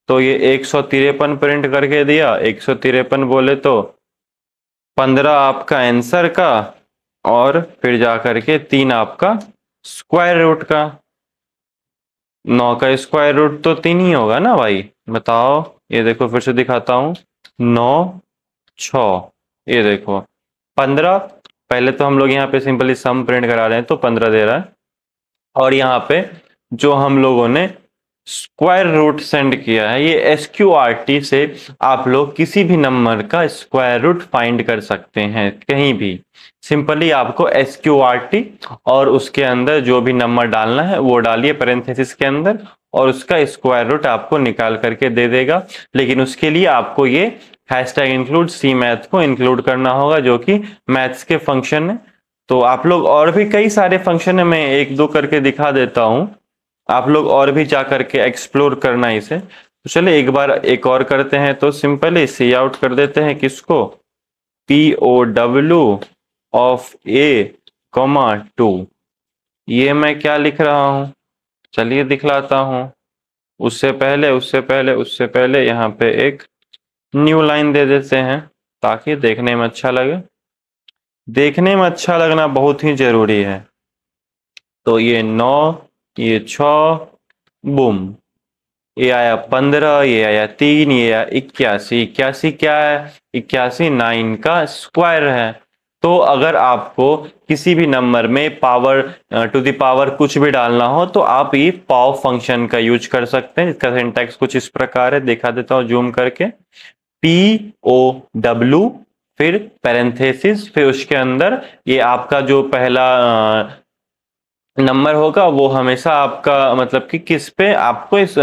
तो ये 153 प्रिंट करके दिया। 153 बोले तो 15 आपका आंसर का और फिर जा करके 3 आपका स्क्वायर रूट का। 9 का स्क्वायर रूट तो 3 ही होगा ना भाई, बताओ। ये देखो फिर से दिखाता हूं, 9 6, ये देखो 15। पहले तो हम लोग यहाँ पे सिंपली सम प्रिंट करा रहे हैं तो 15 दे रहा है, और यहाँ पे जो हम लोगों ने स्क्वायर रूट सेंड किया है। ये SQRT से आप लोग किसी भी नंबर का स्क्वायर रूट फाइंड कर सकते हैं कहीं भी। सिंपली आपको SQRT और उसके अंदर जो भी नंबर डालना है वो डालिए पैरेंथेसिस के अंदर, और उसका स्क्वायर रूट आपको निकाल करके दे देगा। लेकिन उसके लिए आपको ये हैशटैग इंक्लूड सी मैथ को इंक्लूड करना होगा, जो कि मैथ्स के फंक्शन है। तो आप लोग और भी कई सारे फंक्शन है, मैं एक दो करके दिखा देता हूं, आप लोग और भी जा करके एक्सप्लोर करना इसे। तो चलिए एक बार एक और करते हैं। तो सिंपली सी आउट कर देते हैं किसको, POW ऑफ A, 2। ये मैं क्या लिख रहा हूं, चलिए दिखलाता हूं। उससे पहले यहाँ पे एक न्यू लाइन दे देते हैं ताकि देखने में अच्छा लगे। देखने में अच्छा लगना बहुत ही जरूरी है। तो ये 9, ये 6, बूम, ये आया 15, ये आया 3, ये आया 81। 81 क्या है, 81 9 का स्क्वायर है। तो अगर आपको किसी भी नंबर में पावर टू द पावर कुछ भी डालना हो तो आप ये पाव फंक्शन का यूज कर सकते हैं। इसका सिंटैक्स कुछ इस प्रकार है, दिखा देता हूं जूम करके। POW फिर पैरेंथेसिस, फिर उसके अंदर ये आपका जो पहला नंबर होगा वो हमेशा आपका मतलब कि किस पे आपको इस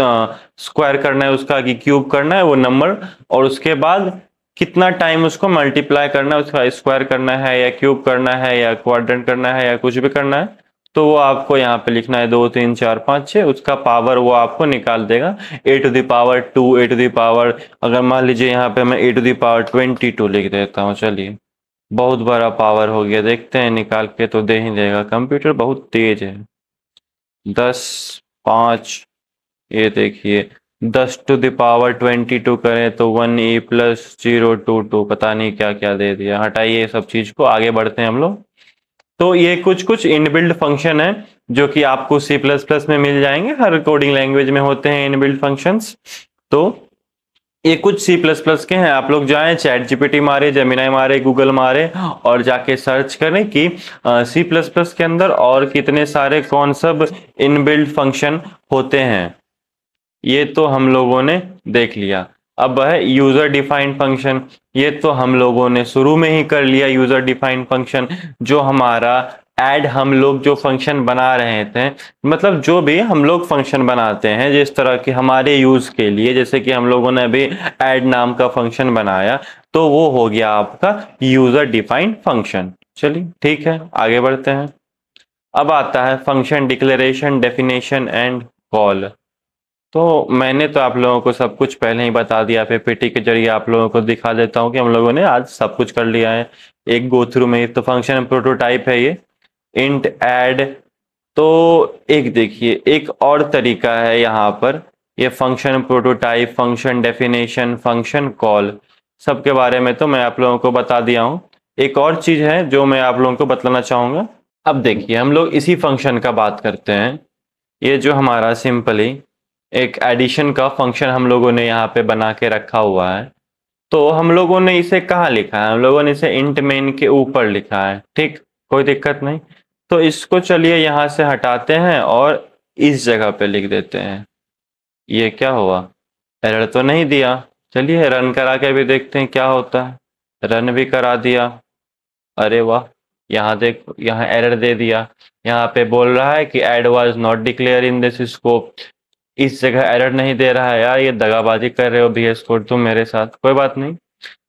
स्क्वायर करना है उसका, कि क्यूब करना है वो नंबर, और उसके बाद कितना टाइम उसको मल्टीप्लाई करना है, उसका स्क्वायर करना है या क्यूब करना है या क्वाड्रेंट करना है या कुछ भी करना है। तो वो आपको यहाँ पे लिखना है 2 3 4 5 6, उसका पावर वो आपको निकाल देगा। A⁻², A⁻, अगर मान लीजिए यहाँ पे मैं A⁻22 लिख देता हूँ। चलिए बहुत बड़ा पावर हो गया, देखते हैं निकाल के तो दे ही देगा, कंप्यूटर बहुत तेज है। 10 5, ये देखिए 10⁻22 करें तो 1E+022, पता नहीं क्या क्या दे दिया। हटाइए सब चीज को, आगे बढ़ते हैं हम लोग। तो ये कुछ कुछ इनबिल्ड फंक्शन है जो कि आपको C++ में मिल जाएंगे, हर कोडिंग लैंग्वेज में होते हैं इनबिल्ड फंक्शंस। तो ये कुछ C++ के हैं। आप लोग जाएं, ChatGPT मारे, जेमिनाई मारे, गूगल मारे और जाके सर्च करें कि C++ के अंदर और कितने सारे कौन सब इनबिल्ट फंक्शन होते हैं। ये तो हम लोगों ने देख लिया। अब है यूजर डिफाइंड फंक्शन। ये तो हम लोगों ने शुरू में ही कर लिया। यूजर डिफाइंड फंक्शन जो हमारा ऐड हम लोग जो फंक्शन बना रहे थे, मतलब जो भी हम लोग फंक्शन बनाते हैं जिस तरह के हमारे यूज के लिए, जैसे कि हम लोगों ने अभी ऐड नाम का फंक्शन बनाया, तो वो हो गया आपका यूजर डिफाइंड फंक्शन। चलिए ठीक है, आगे बढ़ते हैं। अब आता है function declaration, definition and call. तो मैंने तो आप लोगों को सब कुछ पहले ही बता दिया, PPT के जरिए आप लोगों को दिखा देता हूँ कि हम लोगों ने आज सब कुछ कर लिया है एक गो थ्रू में। तो फंक्शन प्रोटोटाइप है ये इंट ऐड। तो एक देखिए एक और तरीका है यहाँ पर, ये function prototype, function definition, function call, सबके बारे में तो मैं आप लोगों को बता दिया हूँ। एक और चीज है जो मैं आप लोगों को बतलाना चाहूंगा। अब देखिए हम लोग इसी फंक्शन का बात करते हैं। ये जो हमारा सिंपली एक एडिशन का फंक्शन हम लोगों ने यहाँ पे बना के रखा हुआ है, तो हम लोगों ने इसे कहाँ लिखा है, हम लोगों ने इसे इंट मेन के ऊपर लिखा है। ठीक, कोई दिक्कत नहीं। तो इसको चलिए यहाँ से हटाते हैं और इस जगह पे लिख देते हैं। ये क्या हुआ, एरर तो नहीं दिया। चलिए रन करा के भी देखते हैं क्या होता है। रन भी करा दिया, अरे वाह, यहाँ देख, यहाँ एरर दे दिया। यहाँ पे बोल रहा है कि add was not declared in this scope. इस जगह एरर नहीं दे रहा है। यार ये दगाबाजी कर रहे हो VS कोड तुम मेरे साथ। कोई बात नहीं,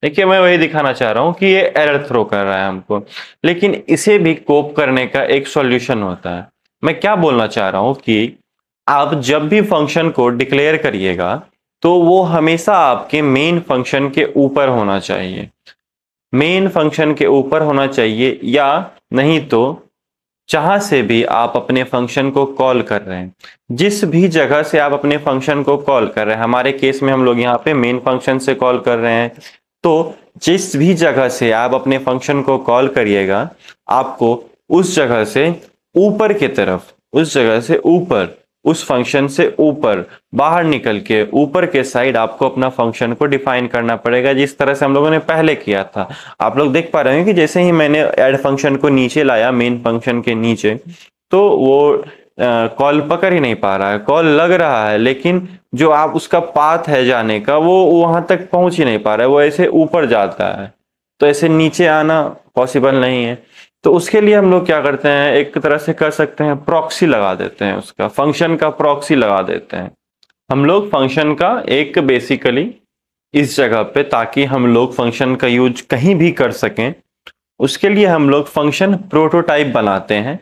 देखिए मैं वही दिखाना चाह रहा हूँ कि ये एरर थ्रो कर रहा है हमको, लेकिन इसे भी कोप करने का एक सॉल्यूशन होता है। मैं क्या बोलना चाह रहा हूँ कि आप जब भी फंक्शन को डिक्लेयर करिएगा तो वो हमेशा आपके मेन फंक्शन के ऊपर होना चाहिए। मेन फंक्शन के ऊपर होना चाहिए, या नहीं तो जहां से भी आप अपने फंक्शन को कॉल कर रहे हैं, जिस भी जगह से आप अपने फंक्शन को कॉल कर रहे हैं, हमारे केस में हम लोग यहाँ पे मेन फंक्शन से कॉल कर रहे हैं, तो जिस भी जगह से आप अपने फंक्शन को कॉल करिएगा, आपको उस जगह से ऊपर की तरफ, उस जगह से ऊपर, उस फंक्शन से ऊपर बाहर निकल के ऊपर के साइड आपको अपना फंक्शन को डिफाइन करना पड़ेगा, जिस तरह से हम लोगों ने पहले किया था। आप लोग देख पा रहे हैं कि जैसे ही मैंने ऐड फंक्शन को नीचे लाया, मेन फंक्शन के नीचे, तो वो कॉल पकड़ ही नहीं पा रहा है, कॉल लग रहा है लेकिन जो आप उसका पाथ है जाने का वो वहां तक पहुंच ही नहीं पा रहा है, वो ऐसे ऊपर जाता है, तो ऐसे नीचे आना पॉसिबल नहीं है। तो उसके लिए हम लोग क्या करते हैं, एक तरह से कर सकते हैं प्रॉक्सी लगा देते हैं, उसका फंक्शन का प्रॉक्सी लगा देते हैं हम लोग फंक्शन का एक बेसिकली इस जगह पे, ताकि हम लोग फंक्शन का यूज कहीं भी कर सकें। उसके लिए हम लोग फंक्शन प्रोटोटाइप बनाते हैं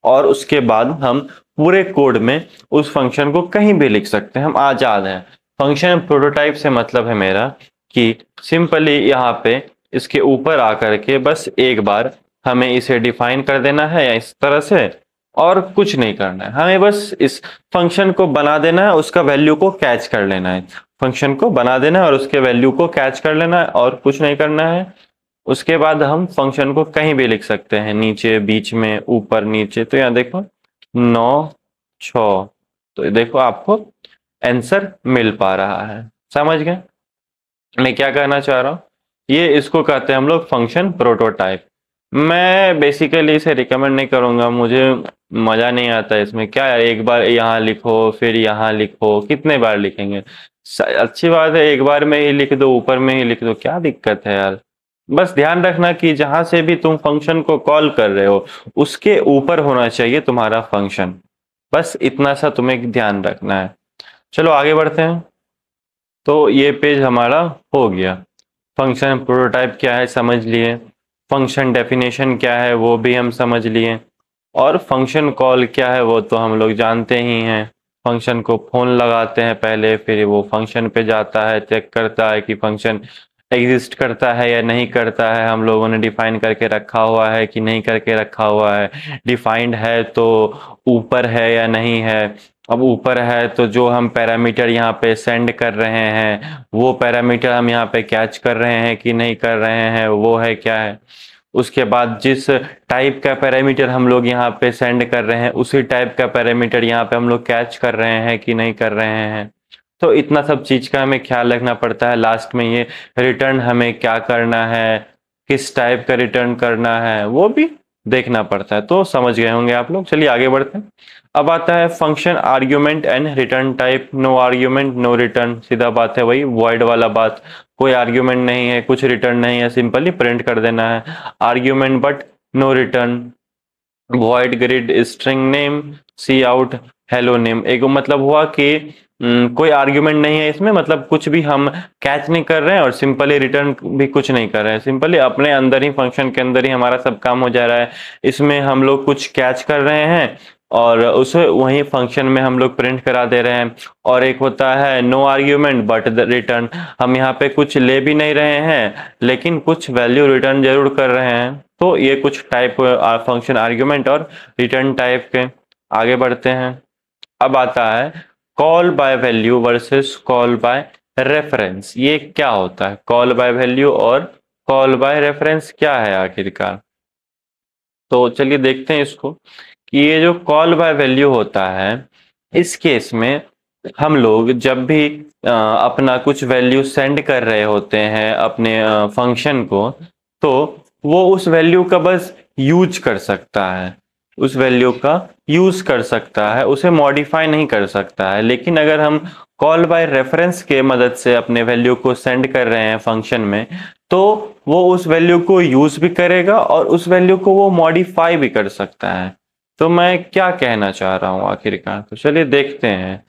और उसके बाद हम पूरे कोड में उस फंक्शन को कहीं भी लिख सकते हैं, हम आजाद हैं। फंक्शन प्रोटोटाइप से मतलब है मेरा कि सिंपली यहाँ पे इसके ऊपर आकर के बस एक बार हमें इसे डिफाइन कर देना है या इस तरह से, और कुछ नहीं करना है, हमें बस इस फंक्शन को बना देना है, उसका वैल्यू को कैच कर लेना है। फंक्शन को बना देना है और उसके वैल्यू को कैच कर लेना है और कुछ नहीं करना है। उसके बाद हम फंक्शन को कहीं भी लिख सकते हैं, नीचे, बीच में, ऊपर, नीचे। तो यहाँ देखो 9 6, तो देखो आपको आंसर मिल पा रहा है। समझ गए मैं क्या कहना चाह रहा हूँ? ये इसको कहते हैं हम लोग फंक्शन प्रोटोटाइप। मैं बेसिकली इसे रिकमेंड नहीं करूंगा, मुझे मजा नहीं आता इसमें। क्या यार, एक बार यहाँ लिखो फिर यहाँ लिखो, कितने बार लिखेंगे? अच्छी बात है एक बार में ही लिख दो, ऊपर में ही लिख दो, क्या दिक्कत है यार। बस ध्यान रखना कि जहां से भी तुम फंक्शन को कॉल कर रहे हो उसके ऊपर होना चाहिए तुम्हारा फंक्शन, बस इतना सा तुम्हें ध्यान रखना है। चलो आगे बढ़ते हैं। तो ये पेज हमारा हो गया। फंक्शन प्रोटोटाइप क्या है समझ लिए, फंक्शन डेफिनेशन क्या है वो भी हम समझ लिए, और फंक्शन कॉल क्या है वो तो हम लोग जानते ही हैं। फंक्शन को फोन लगाते हैं पहले, फिर वो फंक्शन पे जाता है, चेक करता है कि फंक्शन एग्जिस्ट करता है या नहीं करता है, हम लोगों ने डिफाइन करके रखा हुआ है कि नहीं करके रखा हुआ है, डिफाइंड है तो ऊपर है या नहीं है। अब ऊपर है तो जो हम पैरामीटर यहाँ पे सेंड कर रहे हैं वो पैरामीटर हम यहाँ पे कैच कर रहे हैं कि नहीं कर रहे हैं, वो है क्या है। उसके बाद जिस टाइप का पैरामीटर हम लोग यहाँ पे सेंड कर रहे हैं उसी टाइप का पैरामीटर यहाँ पे हम लोग कैच कर रहे हैं कि नहीं कर रहे हैं। तो इतना सब चीज का हमें ख्याल रखना पड़ता है। लास्ट में ये रिटर्न हमें क्या करना है, किस टाइप का रिटर्न करना है, वो भी देखना पड़ता है। तो समझ गए होंगे आप लोग। चलिए आगे बढ़ते हैं। अब आता है function argument and return type. No argument no return, सीधा बात है वही वॉइड वाला बात। कोई आर्ग्यूमेंट नहीं है, कुछ रिटर्न नहीं है, सिंपली प्रिंट कर देना है। Argument but no return. Void greet string name C out hello name. एक मतलब हुआ कि कोई आर्ग्यूमेंट नहीं है इसमें, मतलब कुछ भी हम कैच नहीं कर रहे हैं और सिंपली रिटर्न भी कुछ नहीं कर रहे हैं, सिंपली अपने अंदर ही फंक्शन के अंदर ही हमारा सब काम हो जा रहा है। इसमें हम लोग कुछ कैच कर रहे हैं और उसे वही फंक्शन में हम लोग प्रिंट करा दे रहे हैं। और एक होता है नो आर्ग्यूमेंट बट रिटर्न, हम यहाँ पे कुछ ले भी नहीं रहे हैं लेकिन कुछ वैल्यू रिटर्न जरूर कर रहे हैं। तो ये कुछ टाइप फंक्शन आर्ग्यूमेंट और रिटर्न टाइप के। आगे बढ़ते हैं। अब आता है call by value versus call by reference. ये क्या होता है? कॉल बाय वैल्यू और कॉल बाय रेफरेंस क्या है आखिरकार? तो चलिए देखते हैं इसको कि ये जो कॉल बाय वैल्यू होता है इस केस में हम लोग जब भी अपना कुछ वैल्यू सेंड कर रहे होते हैं अपने फंक्शन को, तो वो उस वैल्यू का बस यूज कर सकता है, उस वैल्यू का यूज कर सकता है, उसे मॉडिफाई नहीं कर सकता है। लेकिन अगर हम कॉल बाय रेफरेंस के मदद से अपने वैल्यू को सेंड कर रहे हैं फंक्शन में, तो वो उस वैल्यू को यूज भी करेगा और उस वैल्यू को वो मॉडिफाई भी कर सकता है। तो मैं क्या कहना चाह रहा हूँ आखिरकार, तो चलिए देखते हैं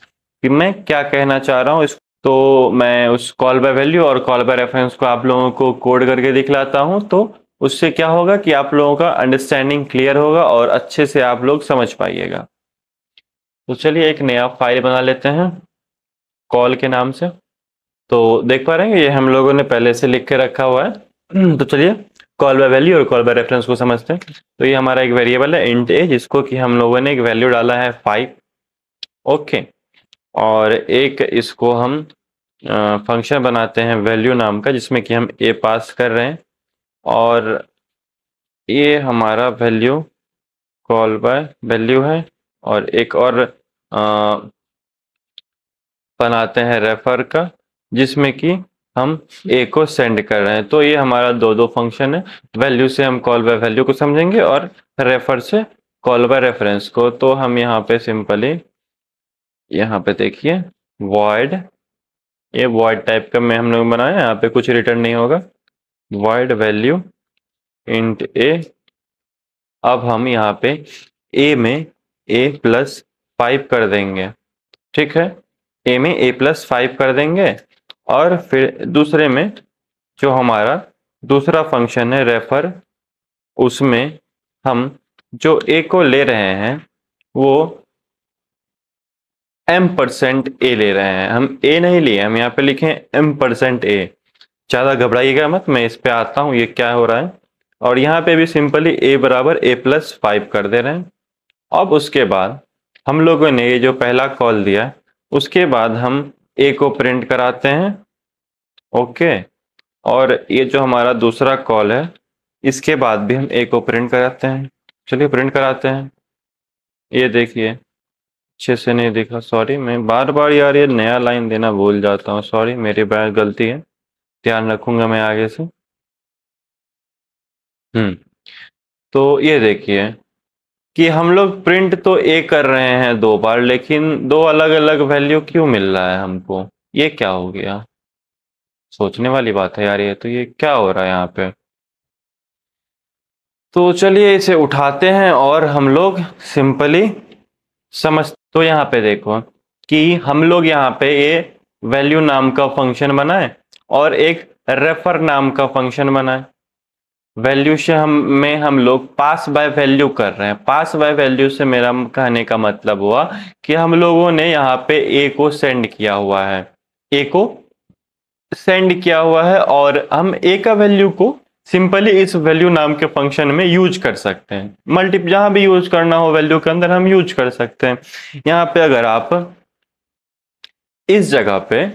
कि मैं क्या कहना चाह रहा हूँ। तो मैं उस कॉल बाय वैल्यू और कॉल बाय रेफरेंस को आप लोगों को कोड करके दिखलाता हूँ, तो उससे क्या होगा कि आप लोगों का अंडरस्टैंडिंग क्लियर होगा और अच्छे से आप लोग समझ पाइएगा। तो चलिए एक नया फाइल बना लेते हैं कॉल के नाम से। तो देख पा रहे हैं ये हम लोगों ने पहले से लिख के रखा हुआ है। तो चलिए कॉल बाय वैल्यू और कॉल बाय रेफरेंस को समझते हैं। तो ये हमारा एक वेरिएबल है इंट ए, जिसको कि हम लोगों ने एक वैल्यू डाला है 5। ओके, और एक इसको हम फंक्शन बनाते हैं वैल्यू नाम का, जिसमें कि हम ए पास कर रहे हैं, और ये हमारा वैल्यू कॉल बाय वैल्यू है। और एक और बनाते हैं रेफर का, जिसमें कि हम ए को सेंड कर रहे हैं। तो ये हमारा दो फंक्शन है। वैल्यू से हम कॉल बाय वैल्यू को समझेंगे और रेफर से कॉल बाय रेफरेंस को, तो हम यहाँ पे सिंपली यहाँ पे देखिए void, ये void टाइप का में हम लोग बनाया, यहाँ पे कुछ रिटर्न नहीं होगा, void वैल्यू इंट a। अब हम यहाँ पे a में a+5 कर देंगे, ठीक है, a में a+5 कर देंगे। और फिर दूसरे में जो हमारा दूसरा फंक्शन है रेफर, उसमें हम जो a को ले रहे हैं वो m% a ले रहे हैं, हम a नहीं लिए, हम यहाँ पे लिखे m%a। ज़्यादा घबराइएगा मत, मैं इस पे आता हूँ ये क्या हो रहा है। और यहाँ पे भी सिंपली a बराबर a+5 कर दे रहे हैं। अब उसके बाद हम लोगों ने ये जो पहला कॉल दिया, उसके बाद हम a को प्रिंट कराते हैं, ओके। और ये जो हमारा दूसरा कॉल है, इसके बाद भी हम a को प्रिंट कराते हैं। चलिए प्रिंट कराते हैं। ये देखिए अच्छे से नहीं दिखा, सॉरी, मैं बार बार यार ये नया लाइन देना भूल जाता हूँ, सॉरी, मेरी गलती है, ध्यान रखूंगा मैं आगे से। तो ये देखिए कि हम लोग प्रिंट तो ए कर रहे हैं 2 बार, लेकिन 2 अलग अलग वैल्यू क्यों मिल रहा है हमको, ये क्या हो गया? सोचने वाली बात है यार, ये क्या हो रहा है यहाँ पे। तो चलिए इसे उठाते हैं और हम लोग सिंपली समझ। तो यहाँ पे देखो कि हम लोग यहाँ पे ये वैल्यू नाम का फंक्शन बनाए और एक रेफर नाम का फंक्शन बनाए। वैल्यू से हम लोग पास बाय वैल्यू कर रहे हैं। पास बाय वैल्यू से मेरा कहने का मतलब हुआ कि हम लोगों ने यहाँ पे ए को सेंड किया हुआ है, ए को सेंड किया हुआ है, और हम ए का वैल्यू को सिंपली इस वैल्यू नाम के फंक्शन में यूज कर सकते हैं। जहां भी यूज करना हो वैल्यू के अंदर हम यूज कर सकते हैं। यहाँ पे अगर आप इस जगह पे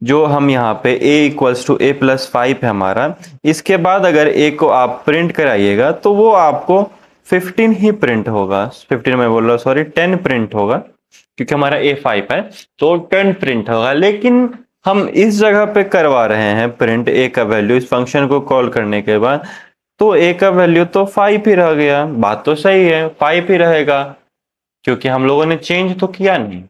जो हम यहाँ पे a = a+5 है हमारा, इसके बाद अगर a को आप प्रिंट कराइएगा तो वो आपको 15 ही प्रिंट होगा, 15 में बोल रहा हूँ सॉरी, 10 प्रिंट होगा, क्योंकि हमारा a5 है तो 10 प्रिंट होगा। लेकिन हम इस जगह पे करवा रहे हैं प्रिंट a का वैल्यू इस फंक्शन को कॉल करने के बाद, तो a का वैल्यू तो 5 ही रह गया। बात तो सही है, 5 ही रहेगा, क्योंकि हम लोगों ने चेंज तो किया नहीं,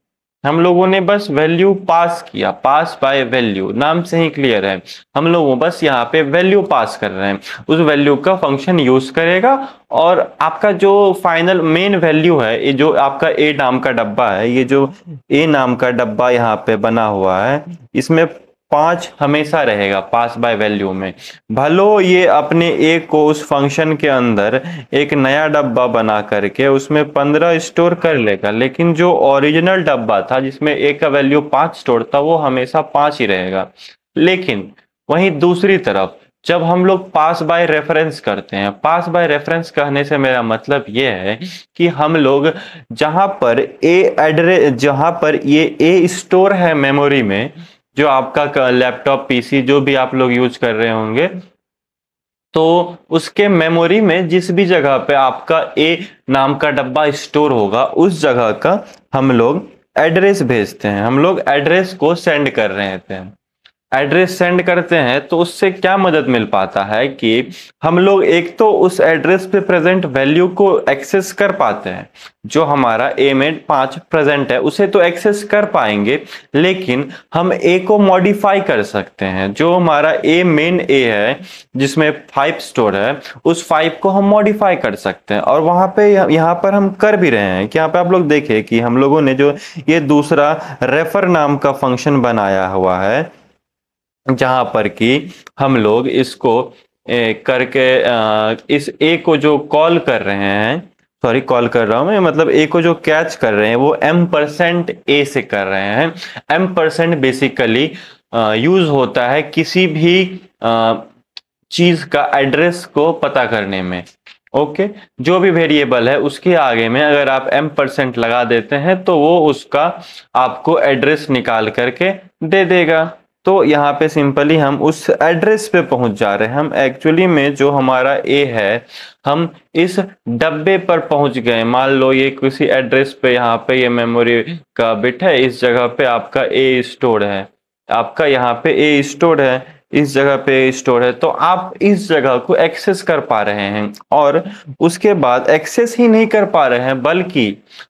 हम लोगों ने बस वैल्यू पास किया। पास बाय वैल्यू नाम से ही क्लियर है, हम लोग बस यहाँ पे वैल्यू पास कर रहे हैं, उस वैल्यू का फंक्शन यूज करेगा। और आपका जो फाइनल मेन वैल्यू है, ये जो आपका ए नाम का डब्बा है, ये जो ए नाम का डब्बा यहाँ पे बना हुआ है, इसमें 5 हमेशा रहेगा पास बाय वैल्यू में। भलो ये अपने ए को उस फंक्शन के अंदर एक नया डब्बा बना करके उसमें 15 स्टोर कर लेगा, लेकिन जो ओरिजिनल डब्बा था जिसमें ए का वैल्यू 5 स्टोर था वो हमेशा 5 ही रहेगा। लेकिन वहीं दूसरी तरफ जब हम लोग पास बाय रेफरेंस करते हैं, पास बाय रेफरेंस कहने से मेरा मतलब ये है कि हम लोग जहां पर जहां पर ये ए स्टोर है मेमोरी में, जो आपका लैपटॉप पीसी जो भी आप लोग यूज कर रहे होंगे, तो उसके मेमोरी में जिस भी जगह पे आपका ए नाम का डब्बा स्टोर होगा उस जगह का हम लोग एड्रेस भेजते हैं, हम लोग एड्रेस को सेंड कर रहे थे। एड्रेस सेंड करते हैं तो उससे क्या मदद मिल पाता है कि हम लोग एक तो उस एड्रेस पे प्रेजेंट वैल्यू को एक्सेस कर पाते हैं, जो हमारा ए में 5 प्रेजेंट है उसे तो एक्सेस कर पाएंगे, लेकिन हम ए को मॉडिफाई कर सकते हैं। जो हमारा ए मेन ए है जिसमें 5 स्टोर है, उस 5 को हम मॉडिफाई कर सकते हैं। और वहां पे यहाँ पर हम कर भी रहे हैं कि यहाँ पे आप लोग देखें कि हम लोगों ने जो ये दूसरा रेफर नाम का फंक्शन बनाया हुआ है, जहां पर कि हम लोग इसको करके इस ए को जो कॉल कर रहे हैं, सॉरी कॉल कर रहा हूं मैं, मतलब ए को जो कैच कर रहे हैं वो m%a से कर रहे हैं। m% बेसिकली यूज होता है किसी भी चीज का एड्रेस को पता करने में, ओके। जो भी वेरिएबल है उसके आगे में अगर आप m% लगा देते हैं तो वो उसका आपको एड्रेस निकाल करके दे देगा। तो यहाँ पे सिंपली हम उस एड्रेस पे पहुंच जा रहे हैं। हम एक्चुअली में जो हमारा ए है, हम इस डब्बे पर पहुंच गए। मान लो ये किसी एड्रेस पे, यहाँ पे ये मेमोरी का बिट है, इस जगह पे आपका ए स्टोर है, आपका यहाँ पे ए स्टोर है। इस जगह पे स्टोर है, तो आप इस जगह को एक्सेस कर पा रहे हैं। और उसके बाद एक्सेस ही नहीं कर पा रहे हैं,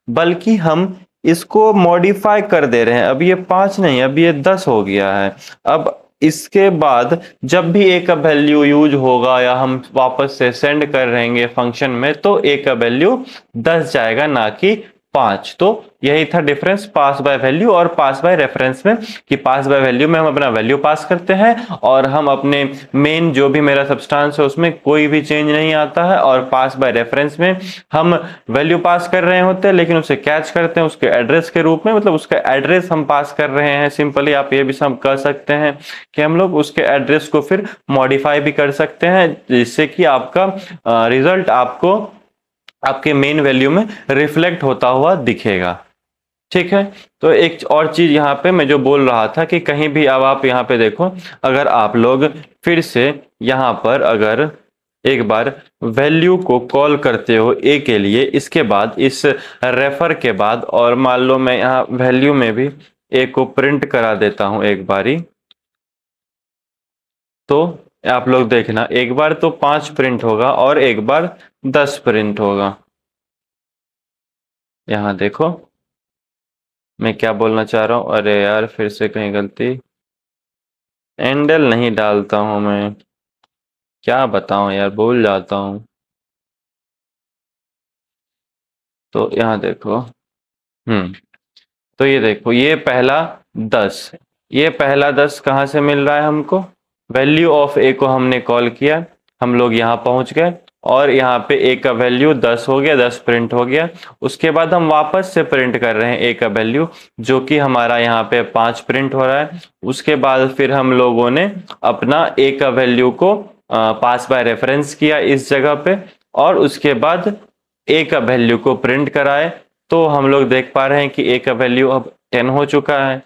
बल्कि हम इसको मॉडिफाई कर दे रहे हैं। अब ये 5 नहीं, अब ये 10 हो गया है। अब इसके बाद जब भी ए का वैल्यू यूज होगा या हम वापस से सेंड कर रहेंगे फंक्शन में, तो ए का वैल्यू 10 जाएगा, ना कि 5। तो यही था डिफरेंस पास बाय वैल्यू और पास बाय रेफरेंस में, कि पास बाय वैल्यू में हम अपना वैल्यू पास करते हैं और हम अपने मेन जो भी मेरा सब्सटेंस है उसमें कोई भी चेंज नहीं आता है, और पास बाय रेफरेंस में हम वैल्यू पास कर रहे होते हैं लेकिन उसे कैच करते हैं उसके एड्रेस के रूप में, मतलब उसका एड्रेस हम पास कर रहे हैं। सिंपली आप ये भी सब कह सकते हैं कि हम लोग उसके एड्रेस को फिर मॉडिफाई भी कर सकते हैं, जिससे कि आपका रिजल्ट आपको आपके मेन वैल्यू में रिफ्लेक्ट होता हुआ दिखेगा। ठीक है, तो एक और चीज यहाँ पे मैं जो बोल रहा था कि कहीं भी अब आप यहाँ पे देखो, अगर आप लोग फिर से यहाँ पर अगर एक बार वैल्यू को कॉल करते हो ए के लिए, इसके बाद इस रेफर के बाद, और मान लो मैं यहाँ वैल्यू में भी ए को प्रिंट करा देता हूं एक बारी, तो आप लोग देखना, एक बार तो 5 प्रिंट होगा और एक बार 10 प्रिंट होगा। यहाँ देखो मैं क्या बोलना चाह रहा हूँ, अरे यार फिर से कहीं गलती, एंडल नहीं डालता हूं मैं, क्या बताऊं यार, भूल जाता हूं। तो यहाँ देखो, तो ये देखो, ये पहला 10, ये पहला 10 कहाँ से मिल रहा है हमको, वैल्यू ऑफ ए को हमने कॉल किया, हम लोग यहाँ पहुंच गए और यहाँ पे ए का वैल्यू 10 हो गया, 10 प्रिंट हो गया। उसके बाद हम वापस से प्रिंट कर रहे हैं ए का वैल्यू, जो कि हमारा यहाँ पे 5 प्रिंट हो रहा है। उसके बाद फिर हम लोगों ने अपना ए का वैल्यू को पास बाय रेफरेंस किया इस जगह पे, और उसके बाद ए का वैल्यू को प्रिंट कराए, तो हम लोग देख पा रहे हैं कि ए का वैल्यू अब 10 हो चुका है।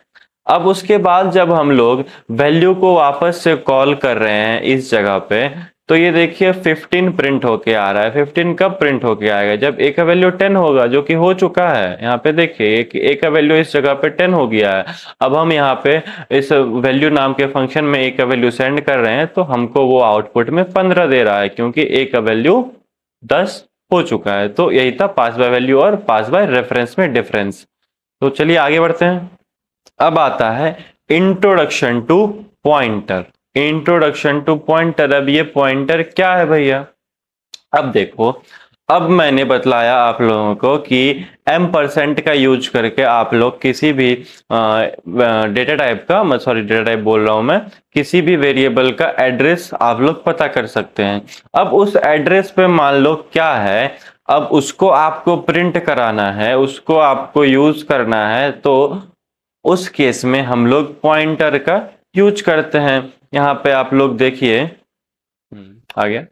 अब उसके बाद जब हम लोग वैल्यू को वापस से कॉल कर रहे हैं इस जगह पे, तो ये देखिए 15 प्रिंट होके आ रहा है। 15 कब प्रिंट होके आएगा, जब ए का वैल्यू 10 होगा, जो कि हो चुका है। यहाँ पे देखिए ए का वैल्यू इस जगह पे 10 हो गया है। अब हम यहाँ पे इस वैल्यू नाम के फंक्शन में ए का वैल्यू सेंड कर रहे हैं, तो हमको वो आउटपुट में 15 दे रहा है, क्योंकि ए का वैल्यू 10 हो चुका है। तो यही था पास बाय वैल्यू और पास बाय रेफरेंस में डिफरेंस। तो चलिए आगे बढ़ते हैं। अब आता है introduction to pointer. Introduction to pointer, अब ये पॉइंटर क्या है भैया, अब देखो, अब मैंने बतलाया आप लोगों को कि M% का यूज करके आप लोग किसी भी डेटा टाइप का, मैं सॉरी डेटा टाइप बोल रहा हूं मैं, किसी भी वेरिएबल का एड्रेस आप लोग पता कर सकते हैं। अब उस एड्रेस पे मान लो क्या है, अब उसको आपको प्रिंट कराना है, उसको आपको यूज करना है, तो उस केस में हम लोग पॉइंटर का यूज करते हैं। यहाँ पे आप लोग देखिए, आ गया,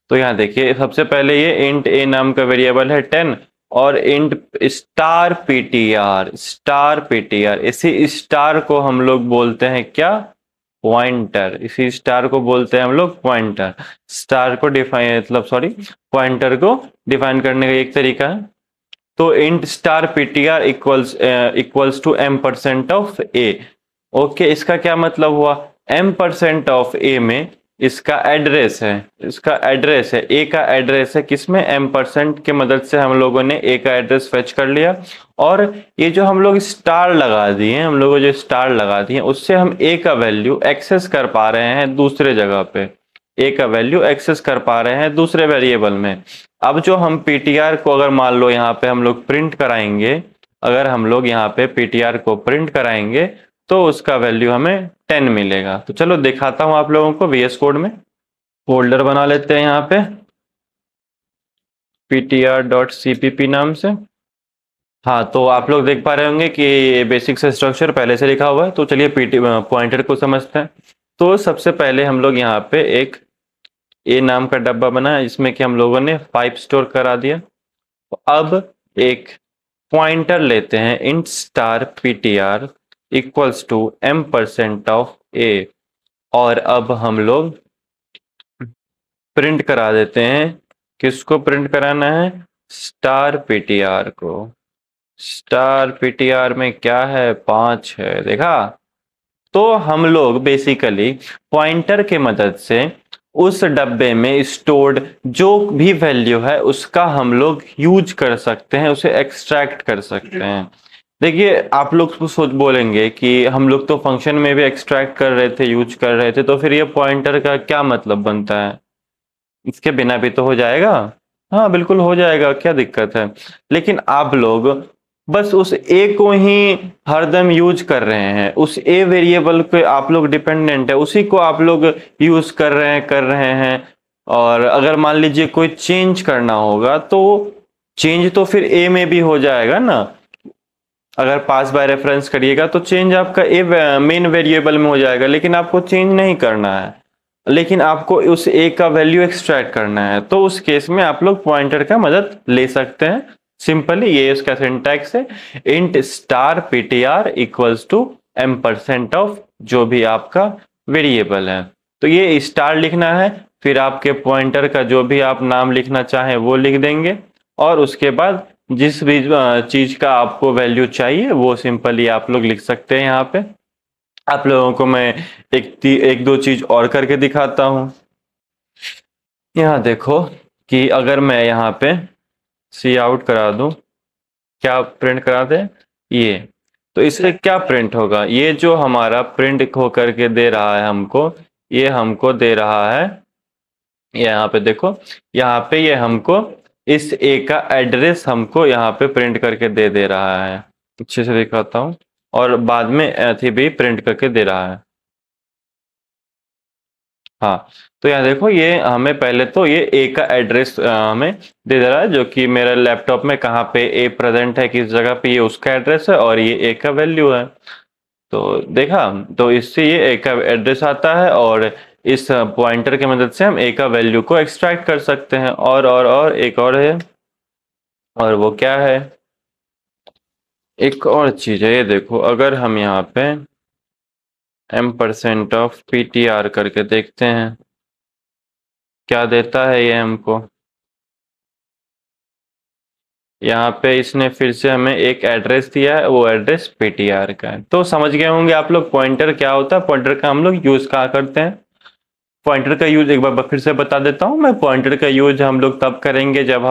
तो यहाँ देखिए सबसे पहले ये इंट ए नाम का वेरिएबल है 10, और इंट स्टार पीटीआर, इसी स्टार को हम लोग बोलते हैं क्या, पॉइंटर। इसी स्टार को बोलते हैं हम लोग पॉइंटर। स्टार को डिफाइन, मतलब सॉरी, पॉइंटर को डिफाइन करने का एक तरीका है। तो int star PTR equals to M% of A. Okay, इसका क्या मतलब हुआ, M% ऑफ ए में इसका एड्रेस है, ए का एड्रेस है, किसमें, M% के मदद से हम लोगों ने ए का एड्रेस फेच कर लिया। और ये जो हम लोग स्टार लगा दिए, हम लोगों जो स्टार लगा दिए, उससे हम ए का वैल्यू एक्सेस कर पा रहे हैं दूसरे जगह पे, ए का वैल्यू एक्सेस कर पा रहे हैं दूसरे वेरिएबल में। अब जो हम पीटीआर को अगर मान लो यहाँ पे हम लोग प्रिंट कराएंगे, अगर हम लोग यहाँ पे पीटीआर को प्रिंट कराएंगे, तो उसका वैल्यू हमें 10 मिलेगा। तो चलो दिखाता हूं आप लोगों को VS कोड में। फोल्डर बना लेते हैं यहाँ पे ptr.cpp नाम से। हाँ, तो आप लोग देख पा रहे होंगे कि बेसिक से स्ट्रक्चर पहले से लिखा हुआ है। तो चलिए पॉइंटर को समझते हैं। तो सबसे पहले हम लोग यहाँ पे एक ए नाम का डब्बा बनाया, जिसमें कि हम लोगों ने 5 स्टोर करा दिया। अब एक पॉइंटर लेते हैं, int star ptr equals to M% of a, और अब हम लोग प्रिंट करा देते हैं, किसको प्रिंट कराना है, स्टार ptr को। स्टार ptr में क्या है, 5 है, देखा। तो हम लोग बेसिकली पॉइंटर के मदद से उस डब्बे में स्टोर्ड जो भी वैल्यू है उसका हम लोग यूज कर सकते हैं, उसे एक्सट्रैक्ट कर सकते हैं। देखिए आप लोग तो सोच बोलेंगे कि हम लोग तो फंक्शन में भी एक्सट्रैक्ट कर रहे थे, यूज कर रहे थे, तो फिर ये पॉइंटर का क्या मतलब बनता है? इसके बिना भी तो हो जाएगा। हाँ बिल्कुल हो जाएगा, क्या दिक्कत है। लेकिन आप लोग बस उस ए को ही हरदम यूज कर रहे हैं, उस ए वेरिएबल पे आप लोग डिपेंडेंट है, उसी को आप लोग यूज कर रहे हैं। और अगर मान लीजिए कोई चेंज करना होगा तो चेंज तो फिर ए में भी हो जाएगा ना। अगर पास बाय रेफरेंस करिएगा तो चेंज आपका ए मेन वेरिएबल में हो जाएगा, लेकिन आपको चेंज नहीं करना है, लेकिन आपको उस ए का वैल्यू एक्सट्रैक्ट करना है। तो उस केस में आप लोग पॉइंटर का मदद ले सकते हैं। सिंपली ये उसका सिंटैक्स है, int star ptr equals to m% of जो भी आपका वेरिएबल है। तो ये स्टार लिखना है, फिर आपके पॉइंटर का जो भी आप नाम लिखना चाहें वो लिख देंगे, और उसके बाद जिस भी चीज का आपको वैल्यू चाहिए वो सिंपली आप लोग लिख सकते हैं। यहाँ पे आप लोगों को मैं एक दो चीज और करके दिखाता हूं। यहाँ देखो कि अगर मैं यहाँ पे सी आउट करा दूं, क्या प्रिंट करा दे ये, तो इससे क्या प्रिंट होगा? ये जो हमारा प्रिंट हो करके दे रहा है हमको, ये हमको दे रहा है, यहाँ पे देखो, यहाँ पे ये हमको इस ए का एड्रेस हमको यहाँ पे प्रिंट करके दे रहा है। अच्छे से दिखाता हूँ, और बाद में ऐसे भी प्रिंट करके दे रहा है। हाँ, तो यहाँ देखो ये हमें पहले तो ये ए का एड्रेस हमें दे रहा है, जो कि मेरे लैपटॉप में कहाँ पे ए प्रेजेंट है, किस जगह पे, ये उसका एड्रेस है और ये ए का वैल्यू है। तो देखा, तो इससे ये ए का एड्रेस आता है, और इस पॉइंटर की मदद से हम ए का वैल्यू को एक्सट्रैक्ट कर सकते हैं। और एक और है, और वो क्या है, एक और चीज है, ये देखो अगर हम यहाँ पे m% ऑफ ptr करके देखते हैं क्या देता है ये हमको। यहाँ पे इसने फिर से हमें एक एड्रेस दिया है, वो एड्रेस ptr का है। तो समझ गए होंगे आप लोग पॉइंटर क्या होता है, पॉइंटर का हम लोग यूज कहाँ करते हैं। पॉइंटर का यूज एक बार फिर से बता देता हूँ मैं। पॉइंटर का यूज हम लोग तब करेंगे जब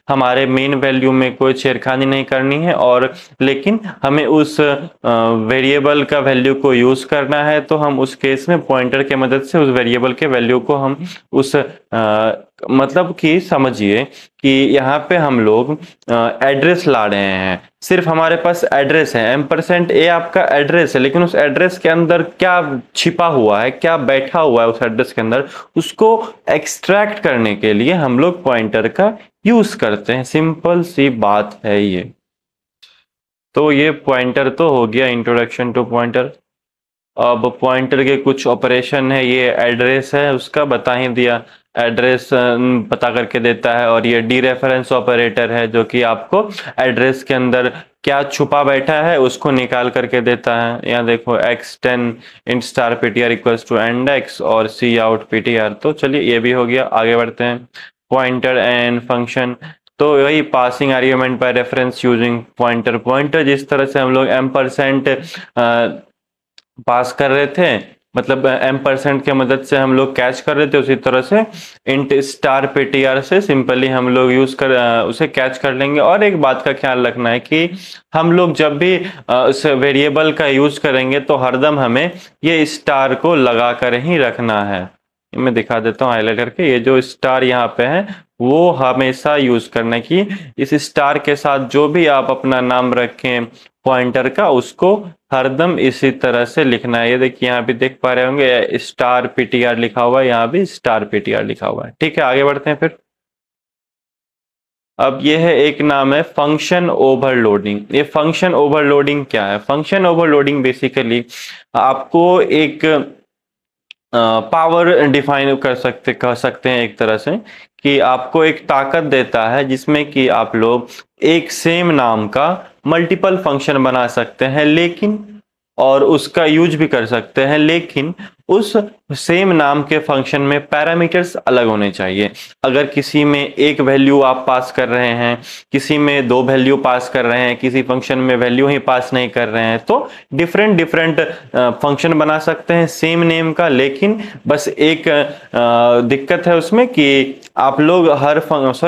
हमारे मेन वैल्यू में कोई छेड़खानी नहीं करनी है, और लेकिन हमें उस वेरिएबल का वैल्यू को यूज करना है, तो हम उस केस में पॉइंटर के मदद से उस वेरिएबल के वैल्यू को हम उस मतलब कि समझिए कि यहाँ पे हम लोग एड्रेस ला रहे हैं, सिर्फ हमारे पास एड्रेस है, m% ए आपका एड्रेस है, लेकिन उस एड्रेस के अंदर क्या छिपा हुआ है, क्या बैठा हुआ है उस एड्रेस के अंदर, उसको एक्सट्रैक्ट करने के लिए हम लोग पॉइंटर का यूज करते हैं। सिंपल सी बात है ये। तो ये पॉइंटर तो हो गया इंट्रोडक्शन टू पॉइंटर। अब पॉइंटर के कुछ ऑपरेशन है, ये एड्रेस है उसका बता ही दिया, एड्रेस पता करके देता है, और ये डी रेफरेंस ऑपरेटर है जो कि आपको एड्रेस के अंदर क्या छुपा बैठा है उसको निकाल करके देता है। यहाँ देखो x10 int star ptr equals to and x और सी आउट ptr। तो चलिए ये भी हो गया, आगे बढ़ते हैं। पॉइंटर एंड फंक्शन, तो वही passing argument by reference using pointer. Pointer जिस तरह से हम लोग m% पास कर रहे थे, मतलब m% के मदद से हम लोग कैच कर रहे थे, उसी तरह से इंट स्टार ptr से सिंपली हम लोग यूज कर उसे कैच कर लेंगे। और एक बात का ख्याल रखना है कि हम लोग जब भी उस वेरिएबल का यूज करेंगे तो हरदम हमें ये स्टार को लगा कर ही रखना है। मैं दिखा देता हूँ हाईलाइट करके, ये जो स्टार यहाँ पे है वो हमेशा यूज करना की, इस स्टार के साथ जो भी आप अपना नाम रखें पॉइंटर का उसको हरदम इसी तरह से लिखना है। ये देखिए यहाँ भी देख पा रहे होंगे स्टार ptr लिखा हुआ है, यहाँ भी स्टार ptr लिखा हुआ है। ठीक है, आगे बढ़ते हैं फिर। अब ये है एक नाम है फंक्शन ओवरलोडिंग। ये फंक्शन ओवरलोडिंग क्या है? फंक्शन ओवरलोडिंग बेसिकली आपको एक पावर डिफाइन कह सकते हैं एक तरह से, कि आपको एक ताकत देता है जिसमें कि आप लोग एक सेम नाम का मल्टीपल फंक्शन बना सकते हैं, लेकिन और उसका यूज भी कर सकते हैं, लेकिन उस सेम नाम के फंक्शन में पैरामीटर्स अलग होने चाहिए। अगर किसी में एक वैल्यू आप पास कर रहे हैं, किसी में दो वैल्यू पास कर रहे हैं, किसी फंक्शन में वैल्यू ही पास नहीं कर रहे हैं, तो डिफरेंट डिफरेंट फंक्शन बना सकते हैं सेम नेम का। लेकिन बस एक दिक्कत है उसमें कि आप लोग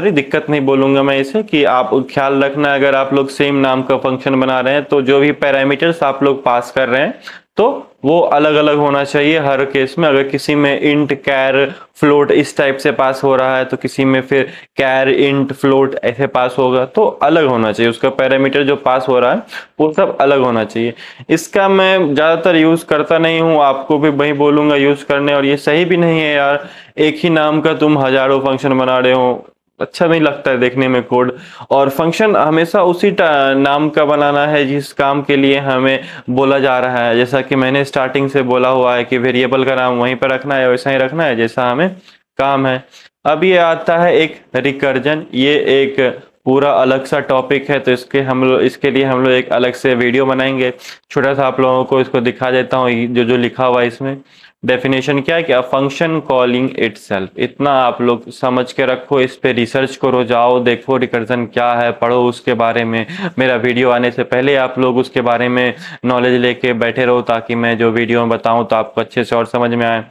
दिक्कत नहीं बोलूंगा मैं इसे, कि आप ख्याल रखना अगर आप लोग सेम नाम का फंक्शन बना रहे हैं तो जो भी पैरामीटर्स आप लोग पास कर रहे हैं तो वो अलग अलग होना चाहिए हर केस में। अगर किसी में इंट कैर फ्लोट इस टाइप से पास हो रहा है तो किसी में फिर कैर इंट फ्लोट ऐसे पास होगा, तो अलग होना चाहिए उसका पैरामीटर जो पास हो रहा है, वो सब अलग होना चाहिए। इसका मैं ज्यादातर यूज करता नहीं हूँ, आपको भी वही बोलूंगा यूज करने, और ये सही भी नहीं है यार, एक ही नाम का तुम हजारों फंक्शन बना रहे हो, अच्छा नहीं लगता है देखने में कोड। और फंक्शन हमेशा उसी नाम का बनाना है जिस काम के लिए हमें बोला जा रहा है। जैसा कि मैंने स्टार्टिंग से बोला हुआ है कि वेरिएबल का नाम वहीं पर रखना है, वैसा ही रखना है जैसा हमें काम है। अब ये आता है एक रिकर्जन, ये एक पूरा अलग सा टॉपिक है, तो इसके लिए हम लोग एक अलग से वीडियो बनाएंगे। छोटा सा आप लोगों को इसको दिखा देता हूँ, जो जो लिखा हुआ है इसमें। डेफिनेशन क्या है कि फंक्शन कॉलिंग इटसेल्फ, इतना आप लोग समझ के रखो, इस पे रिसर्च करो, जाओ देखो रिकर्जन क्या है, पढ़ो उसके बारे में। मेरा वीडियो आने से पहले आप लोग उसके बारे में नॉलेज लेके बैठे रहो, ताकि मैं जो वीडियो में बताऊं तो आपको अच्छे से और समझ में आए।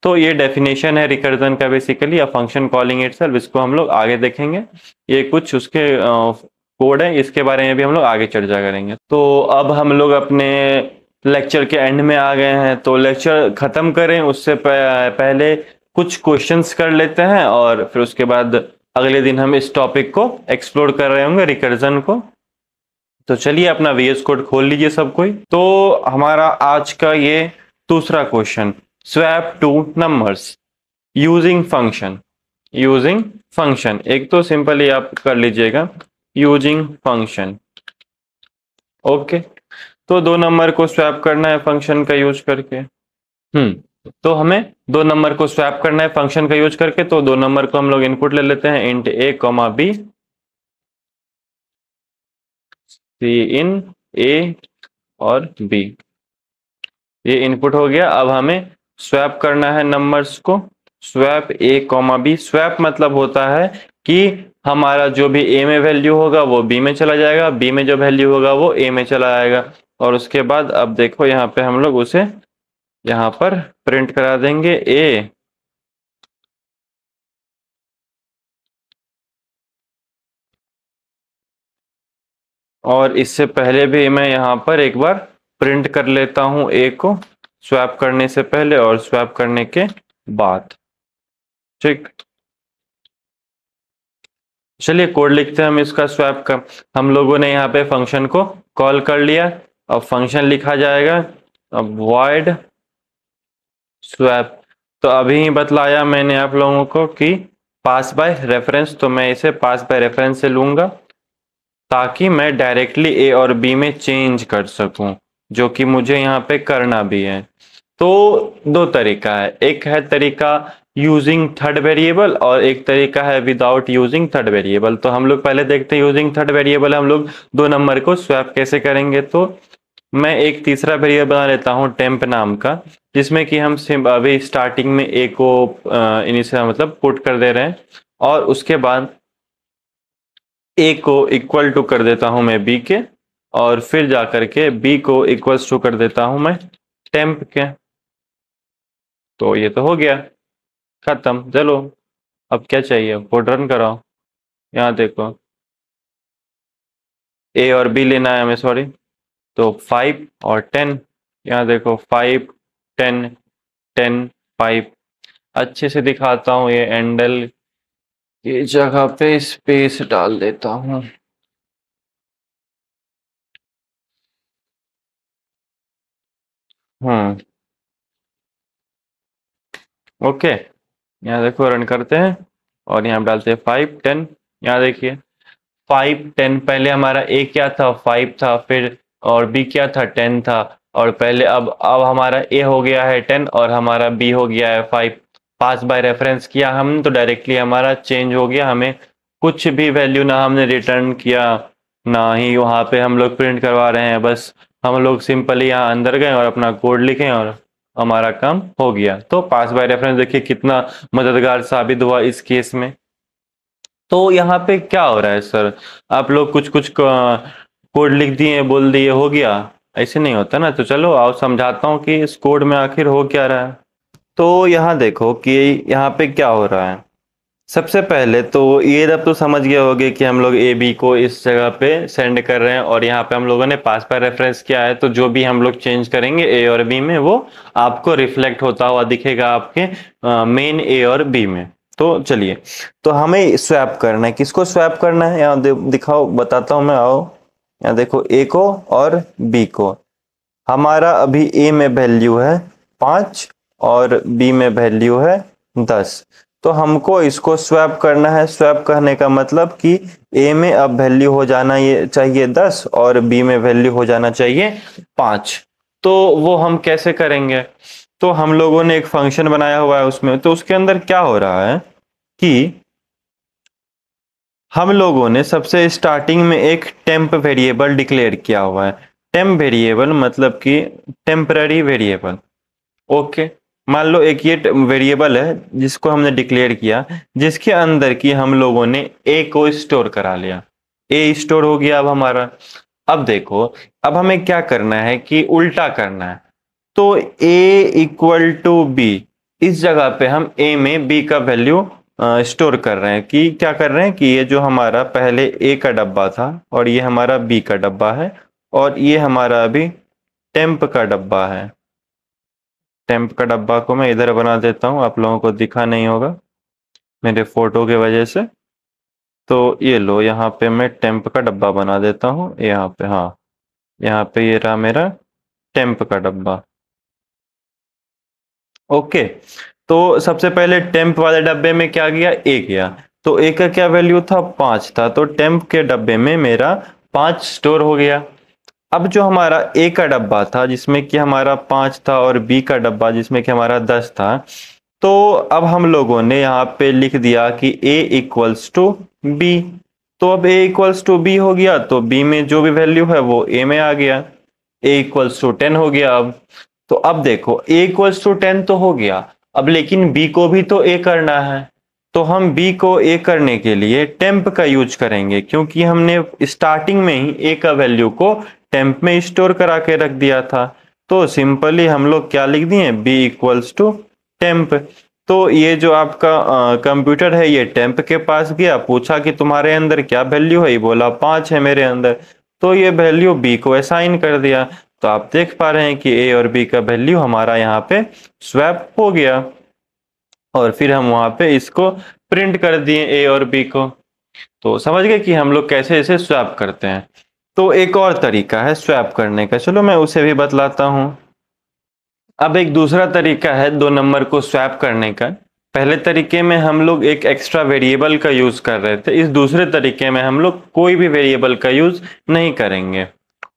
तो ये डेफिनेशन है रिकर्जन का बेसिकली, फंक्शन कॉलिंग इटसेल्फ, इसको हम लोग आगे देखेंगे। ये कुछ उसके कोड है, इसके बारे में भी हम लोग आगे चर्चा करेंगे। तो अब हम लोग अपने लेक्चर के एंड में आ गए हैं, तो लेक्चर खत्म करें उससे पहले कुछ क्वेश्चंस कर लेते हैं, और फिर उसके बाद अगले दिन हम इस टॉपिक को एक्सप्लोर कर रहे होंगे, रिकर्जन को। तो चलिए अपना VS कोड खोल लीजिए सब कोई। तो हमारा आज का ये दूसरा question, swap two numbers using function. Using function एक तो सिंपली आप कर लीजिएगा, यूजिंग फंक्शन। ओके, तो दो नंबर को स्वैप करना है फंक्शन का यूज करके। तो हमें दो नंबर को स्वैप करना है फंक्शन का यूज करके, तो दो नंबर को हम लोग इनपुट ले लेते हैं, इंट ए कॉमा बी, सी इन ए और बी, ये इनपुट हो गया। अब हमें स्वैप करना है नंबर्स को, स्वैप ए कॉमा बी। स्वैप मतलब होता है कि हमारा जो भी ए में वैल्यू होगा वो बी में चला जाएगा, बी में जो वैल्यू होगा वो ए में चला जाएगा। और उसके बाद अब देखो यहाँ पे हम लोग उसे यहाँ पर प्रिंट करा देंगे ए, और इससे पहले भी मैं यहाँ पर एक बार प्रिंट कर लेता हूँ ए को, स्वैप करने से पहले और स्वैप करने के बाद। ठीक, चलिए कोड लिखते हैं हम इसका स्वैप का। हम लोगों ने यहाँ पे फंक्शन को कॉल कर लिया, अब फंक्शन लिखा जाएगा, अब void स्वैप। तो अभी ही बतलाया मैंने आप लोगों को कि पास बाय रेफरेंस, तो मैं इसे पास बाय रेफरेंस से लूंगा ताकि मैं डायरेक्टली ए और बी में चेंज कर सकूं, जो कि मुझे यहाँ पे करना भी है। तो दो तरीका है, एक है तरीका यूजिंग थर्ड वेरिएबल और एक तरीका है विदाउट यूजिंग थर्ड वेरिएबल। तो हम लोग पहले देखते हैं यूजिंग थर्ड वेरिएबल हम लोग दो नंबर को स्वैप कैसे करेंगे। तो मैं एक तीसरा वेरिएबल बना लेता हूँ टेम्प नाम का, जिसमें कि हम अभी स्टार्टिंग में ए को इनिशियल मतलब पुट कर दे रहे हैं, और उसके बाद ए को इक्वल टू कर देता हूं मैं बी के, और फिर जाकर के बी को इक्वल्स टू कर देता हूं मैं टेम्प के। तो ये तो हो गया खत्म। चलो अब क्या चाहिए, कोड रन कराओ। यहाँ देखो ए और बी लेना है हमें, सॉरी, तो 5 और 10, यहाँ देखो 5 10 10 5। अच्छे से दिखाता हूँ, ये एंडल की जगह पे स्पेस डाल देता हूँ। ओके, यहाँ देखो रन करते हैं और यहाँ डालते हैं 5 10। यहाँ देखिए 5 10, पहले हमारा ए क्या था 5 था, फिर और बी क्या था 10 था, और पहले अब हमारा ए हो गया है 10 और हमारा बी हो गया है 5। पास बाय रेफरेंस किया हम तो डायरेक्टली हमारा चेंज हो गया, हमें कुछ भी वैल्यू ना हमने रिटर्न किया ना ही वहाँ पे हम लोग प्रिंट करवा रहे हैं, बस हम लोग सिंपली यहाँ अंदर गए और अपना कोड लिखे और हमारा काम हो गया। तो पास बाय रेफरेंस देखिए कितना मददगार साबित हुआ इस केस में। तो यहाँ पे क्या हो रहा है सर, आप लोग कुछ कुछ कोड लिख दिए बोल दिए हो गया, ऐसे नहीं होता ना। तो चलो आओ समझाता हूँ कि इस कोड में आखिर हो क्या रहा है। तो यहाँ देखो कि यहाँ पे क्या हो रहा है। सबसे पहले तो ये अब तो समझ गए होगे कि हम लोग ए बी को इस जगह पे सेंड कर रहे हैं और यहाँ पे हम लोगों ने पास बाय रेफरेंस किया है, तो जो भी हम लोग चेंज करेंगे ए और बी में वो आपको रिफ्लेक्ट होता हुआ दिखेगा आपके मेन ए और बी में। तो चलिए, तो हमें स्वैप करना है। किसको स्वैप करना है यहाँ दिखाओ, बताता हूँ मैं, आओ यहाँ देखो ए को और बी को। हमारा अभी ए में वैल्यू है 5 और बी में वैल्यू है 10। तो हमको इसको स्वैप करना है। स्वैप करने का मतलब कि ए में अब वैल्यू हो जाना ये चाहिए 10 और बी में वैल्यू हो जाना चाहिए 5। तो वो हम कैसे करेंगे, तो हम लोगों ने एक फंक्शन बनाया हुआ है उसमें। तो उसके अंदर क्या हो रहा है कि हम लोगों ने सबसे स्टार्टिंग में एक टेम्प वेरिएबल डिक्लेयर किया हुआ है। टेम्प वेरिएबल मतलब कि टेम्पररी वेरिएबल। ओके, मान लो एक ये वेरिएबल है जिसको हमने डिक्लेयर किया, जिसके अंदर की हम लोगों ने ए को स्टोर करा लिया। ए स्टोर हो गया अब हमारा। अब देखो, अब हमें क्या करना है कि उल्टा करना है। तो ए इक्वल टू बी, इस जगह पे हम ए में बी का वैल्यू स्टोर कर रहे हैं। कि क्या कर रहे हैं कि ये जो हमारा पहले ए का डब्बा था और ये हमारा बी का डब्बा है और ये हमारा अभी टेम्प का डब्बा है। टेम्प का डब्बा को मैं इधर बना देता हूँ, आप लोगों को दिखा नहीं होगा मेरे फोटो के वजह से। तो ये लो, यहाँ पे मैं टेम्प का डब्बा बना देता हूँ यहाँ पे। हाँ, यहाँ पे ये रहा मेरा टेम्प का डब्बा। ओके, तो सबसे पहले टेम्प वाले डब्बे में क्या गया, ए गया। तो ए का क्या वैल्यू था, 5 था। तो टेम्प के डब्बे में मेरा 5 स्टोर हो गया। अब जो हमारा ए का डब्बा था जिसमें कि हमारा 5 था और बी का डब्बा जिसमें कि हमारा 10 था, तो अब हम लोगों ने यहाँ पे लिख दिया कि a इक्वल्स टू बी। तो अब a इक्वल्स टू बी हो गया, तो b में जो भी वैल्यू है वो a में आ गया। a इक्वल्स टू 10 हो गया अब। तो अब देखो a इक्वल्स टू 10 तो हो गया, अब लेकिन b को भी तो a करना है। तो हम b को a करने के लिए टेम्प का यूज करेंगे, क्योंकि हमने स्टार्टिंग में ही a का वैल्यू को टेम्प में स्टोर करा के रख दिया था। तो सिंपली हम लोग क्या लिख दिए, b इक्वल्स टू टेम्प। तो ये जो आपका कंप्यूटर है ये टेम्प के पास गया, पूछा कि तुम्हारे अंदर क्या वैल्यू है, ये बोला 5 है मेरे अंदर। तो ये वैल्यू बी को असाइन कर दिया। तो आप देख पा रहे हैं कि ए और बी का वैल्यू हमारा यहाँ पे स्वैप हो गया और फिर हम वहां पे इसको प्रिंट कर दिए ए और बी को। तो समझ गए कि हम लोग कैसे इसे स्वैप करते हैं। तो एक और तरीका है स्वैप करने का, चलो मैं उसे भी बतलाता हूं। अब एक दूसरा तरीका है 2 नंबर को स्वैप करने का। पहले तरीके में हम लोग एक एक्स्ट्रा वेरिएबल का यूज कर रहे थे, इस दूसरे तरीके में हम लोग कोई भी वेरिएबल का यूज नहीं करेंगे।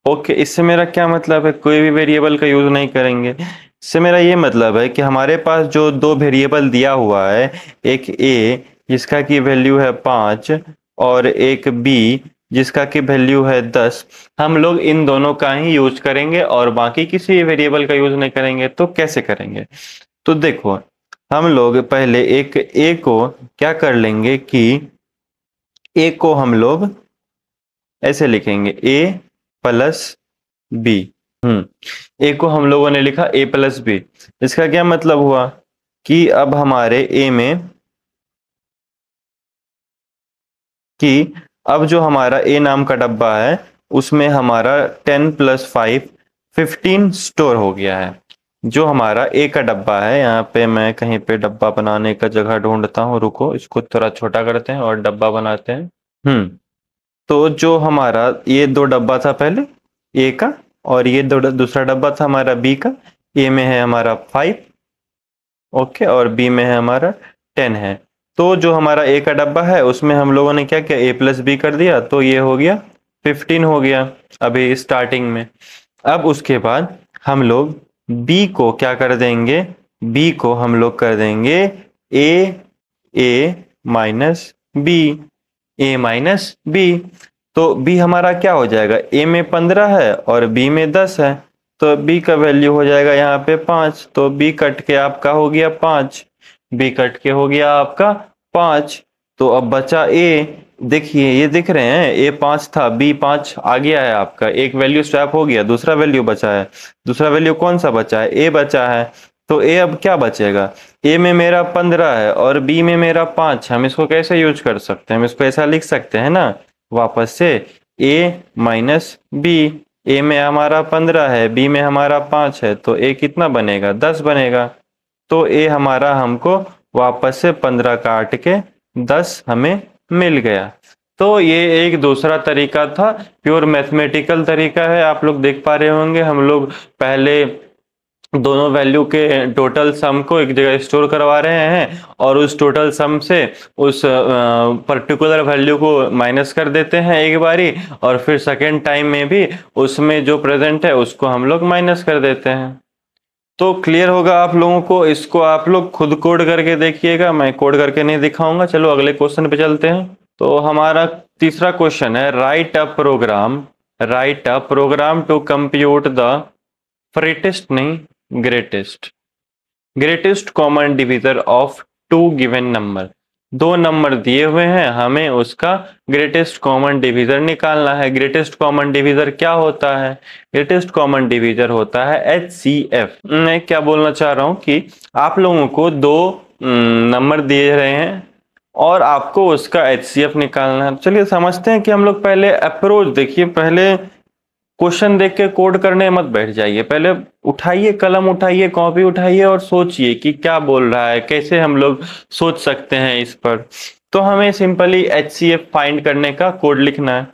ओके, इससे मेरा क्या मतलब है, कोई भी वेरिएबल का यूज नहीं करेंगे। इससे मेरा ये मतलब है कि हमारे पास जो 2 वेरिएबल दिया हुआ है, एक ए जिसका की वैल्यू है 5 और एक बी जिसका की वैल्यू है 10, हम लोग इन दोनों का ही यूज करेंगे और बाकी किसी भी वेरिएबल का यूज नहीं करेंगे। तो कैसे करेंगे, तो देखो हम लोग पहले एक ए को क्या कर लेंगे कि ए को हम लोग ऐसे लिखेंगे ए प्लस बी। ए को हम लोगों ने लिखा ए प्लस बी। इसका क्या मतलब हुआ कि अब हमारे ए में कि अब जो हमारा ए नाम का डब्बा है उसमें हमारा 10 + 5 15 स्टोर हो गया है। जो हमारा ए का डब्बा है, यहाँ पे मैं कहीं पे डब्बा बनाने का जगह ढूंढता हूँ, रुको इसको थोड़ा छोटा करते हैं और डब्बा बनाते हैं। तो जो हमारा ये 2 डब्बा था पहले ए का और ये दूसरा डब्बा था हमारा बी का। ए में है हमारा 5, ओके, और बी में है हमारा 10 है। तो जो हमारा ए का डब्बा है उसमें हम लोगों ने क्या किया, ए प्लस बी कर दिया, तो ये हो गया 15 हो गया अभी स्टार्टिंग में। अब उसके बाद हम लोग बी को क्या कर देंगे, बी को हम लोग कर देंगे ए माइनस बी, ए माइनस बी। तो बी हमारा क्या हो जाएगा, ए में 15 है और बी में 10 है। तो b का वैल्यू हो जाएगा यहाँ पे 5, तो b कट के आपका हो गया 5, b कट के हो गया आपका 5। तो अब बचा a, देखिए ये दिख रहे हैं, a 5 था, b 5 आ गया है आपका, एक वैल्यू स्वैप हो गया, दूसरा वैल्यू बचा है। दूसरा वैल्यू कौन सा बचा है? a बचा है। तो a अब क्या बचेगा? a में मेरा 15 है और b में मेरा 5। हम इसको कैसे यूज कर सकते हैं? हम इसको ऐसा लिख सकते हैं ना वापस से, a माइनस b। a में हमारा 15 है, b में हमारा 5 है, तो a कितना बनेगा? 10 बनेगा। तो a हमारा हमको वापस से 15 काट के 10 हमें मिल गया। तो ये एक दूसरा तरीका था, प्योर मैथमेटिकल तरीका है। आप लोग देख पा रहे होंगे हम लोग पहले दोनों वैल्यू के टोटल सम को एक जगह स्टोर करवा रहे हैं और उस टोटल सम से उस पर्टिकुलर वैल्यू को माइनस कर देते हैं एक बारी, और फिर सेकेंड टाइम में भी उसमें जो प्रेजेंट है उसको हम लोग माइनस कर देते हैं। तो क्लियर होगा आप लोगों को। इसको आप लोग खुद कोड करके देखिएगा, मैं कोड करके नहीं दिखाऊंगा। चलो अगले क्वेश्चन पे चलते हैं। तो हमारा तीसरा क्वेश्चन है, write a program to compute the fretest नहीं greatest common divisor of two given number. दो नंबर दिए हुए हैं, हमें उसका ग्रेटेस्ट कॉमन डिविजर निकालना है। ग्रेटेस्ट कॉमन डिविजर क्या होता है? ग्रेटेस्ट कॉमन डिविजर होता है HCF। मैं क्या बोलना चाह रहा हूं कि आप लोगों को दो नंबर दिए रहे हैं और आपको उसका HCF निकालना है। चलिए समझते हैं कि हम लोग पहले अप्रोच देखिए। पहले क्वेश्चन देख के कोड करने मत बैठ जाइए, पहले उठाइए कलम, उठाइए कॉपी, उठाइए और सोचिए कि क्या बोल रहा है, कैसे हम लोग सोच सकते हैं इस पर। तो हमें सिंपली HCF फाइंड करने का कोड लिखना है।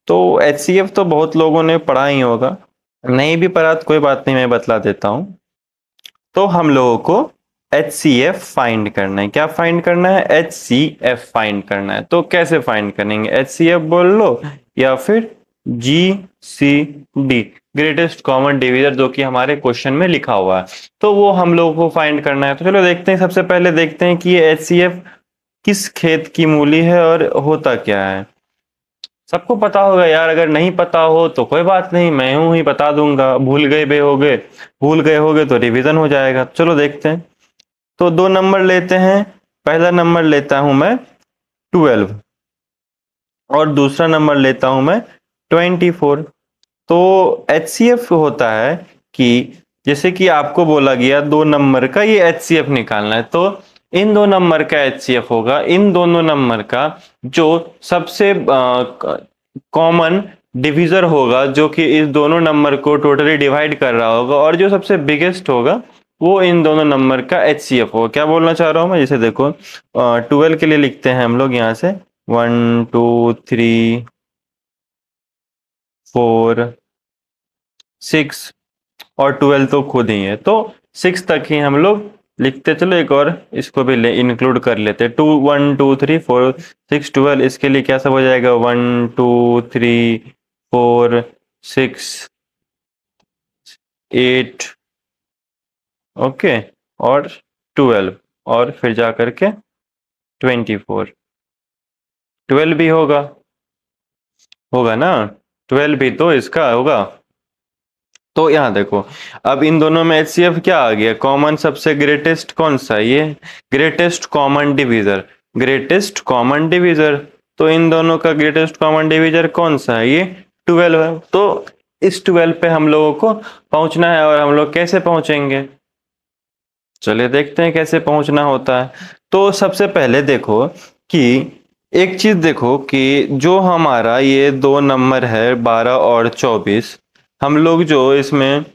तो HCF तो बहुत लोगों ने पढ़ा ही होगा, नहीं भी पढ़ा तो कोई बात नहीं, मैं बतला देता हूं। तो हम लोगों को HCF फाइंड करना है। क्या फाइंड करना है? HCF फाइंड करना है। तो कैसे फाइंड करेंगे? HCF बोल लो या फिर GCD, ग्रेटेस्ट कॉमन डिविजर, जो कि हमारे क्वेश्चन में लिखा हुआ है। तो वो हम लोगों को फाइंड करना है। तो चलो देखते हैं, सबसे पहले देखते हैं कि ये HCF किस खेत की मूली है और होता क्या है। सबको पता होगा यार, अगर नहीं पता हो तो कोई बात नहीं, मैं हूं ही बता दूंगा। भूल गए होगे तो रिवीजन हो जाएगा। चलो देखते हैं। तो दो नंबर लेते हैं। पहला नंबर लेता हूं मैं 12 और दूसरा नंबर लेता हूं मैं 24। तो HCF होता है कि जैसे कि आपको बोला गया दो नंबर का ये HCF निकालना है, तो इन दो नंबर का HCF होगा इन दोनों नंबर का जो सबसे कॉमन डिविजर होगा, जो कि इस दोनों नंबर को टोटली डिवाइड कर रहा होगा, और जो सबसे बिगेस्ट होगा वो इन दोनों नंबर का HCF होगा। क्या बोलना चाह रहा हूं मैं? जैसे देखो 12 के लिए लिखते हैं हम लोग यहाँ से 1 2 3 4 6, और 12 तो खुद ही है, तो 6 तक ही हम लोग लिखते। चलो एक और इसको भी इंक्लूड कर लेते। 2 1 2 3 4 6 12। इसके लिए क्या सब हो जाएगा? 1 2 3 4 6 8, ओके, और 12, और फिर जा करके 24। 12 भी होगा ना, 12 भी तो इसका होगा। तो यहाँ देखो, अब इन दोनों में HCF क्या आ गया? कॉमन सबसे ग्रेटेस्ट कौन सा? ये ग्रेटेस्ट कॉमन डिविजर। तो इन दोनों का ग्रेटेस्ट कॉमन डिविजर कौन सा है? ये 12 है। तो इस 12 पे हम लोगों को पहुंचना है, और हम लोग कैसे पहुंचेंगे? चलिए देखते हैं कैसे पहुंचना होता है। तो सबसे पहले देखो कि एक चीज देखो कि जो हमारा ये दो नंबर है 12 और 24, हम लोग जो इसमें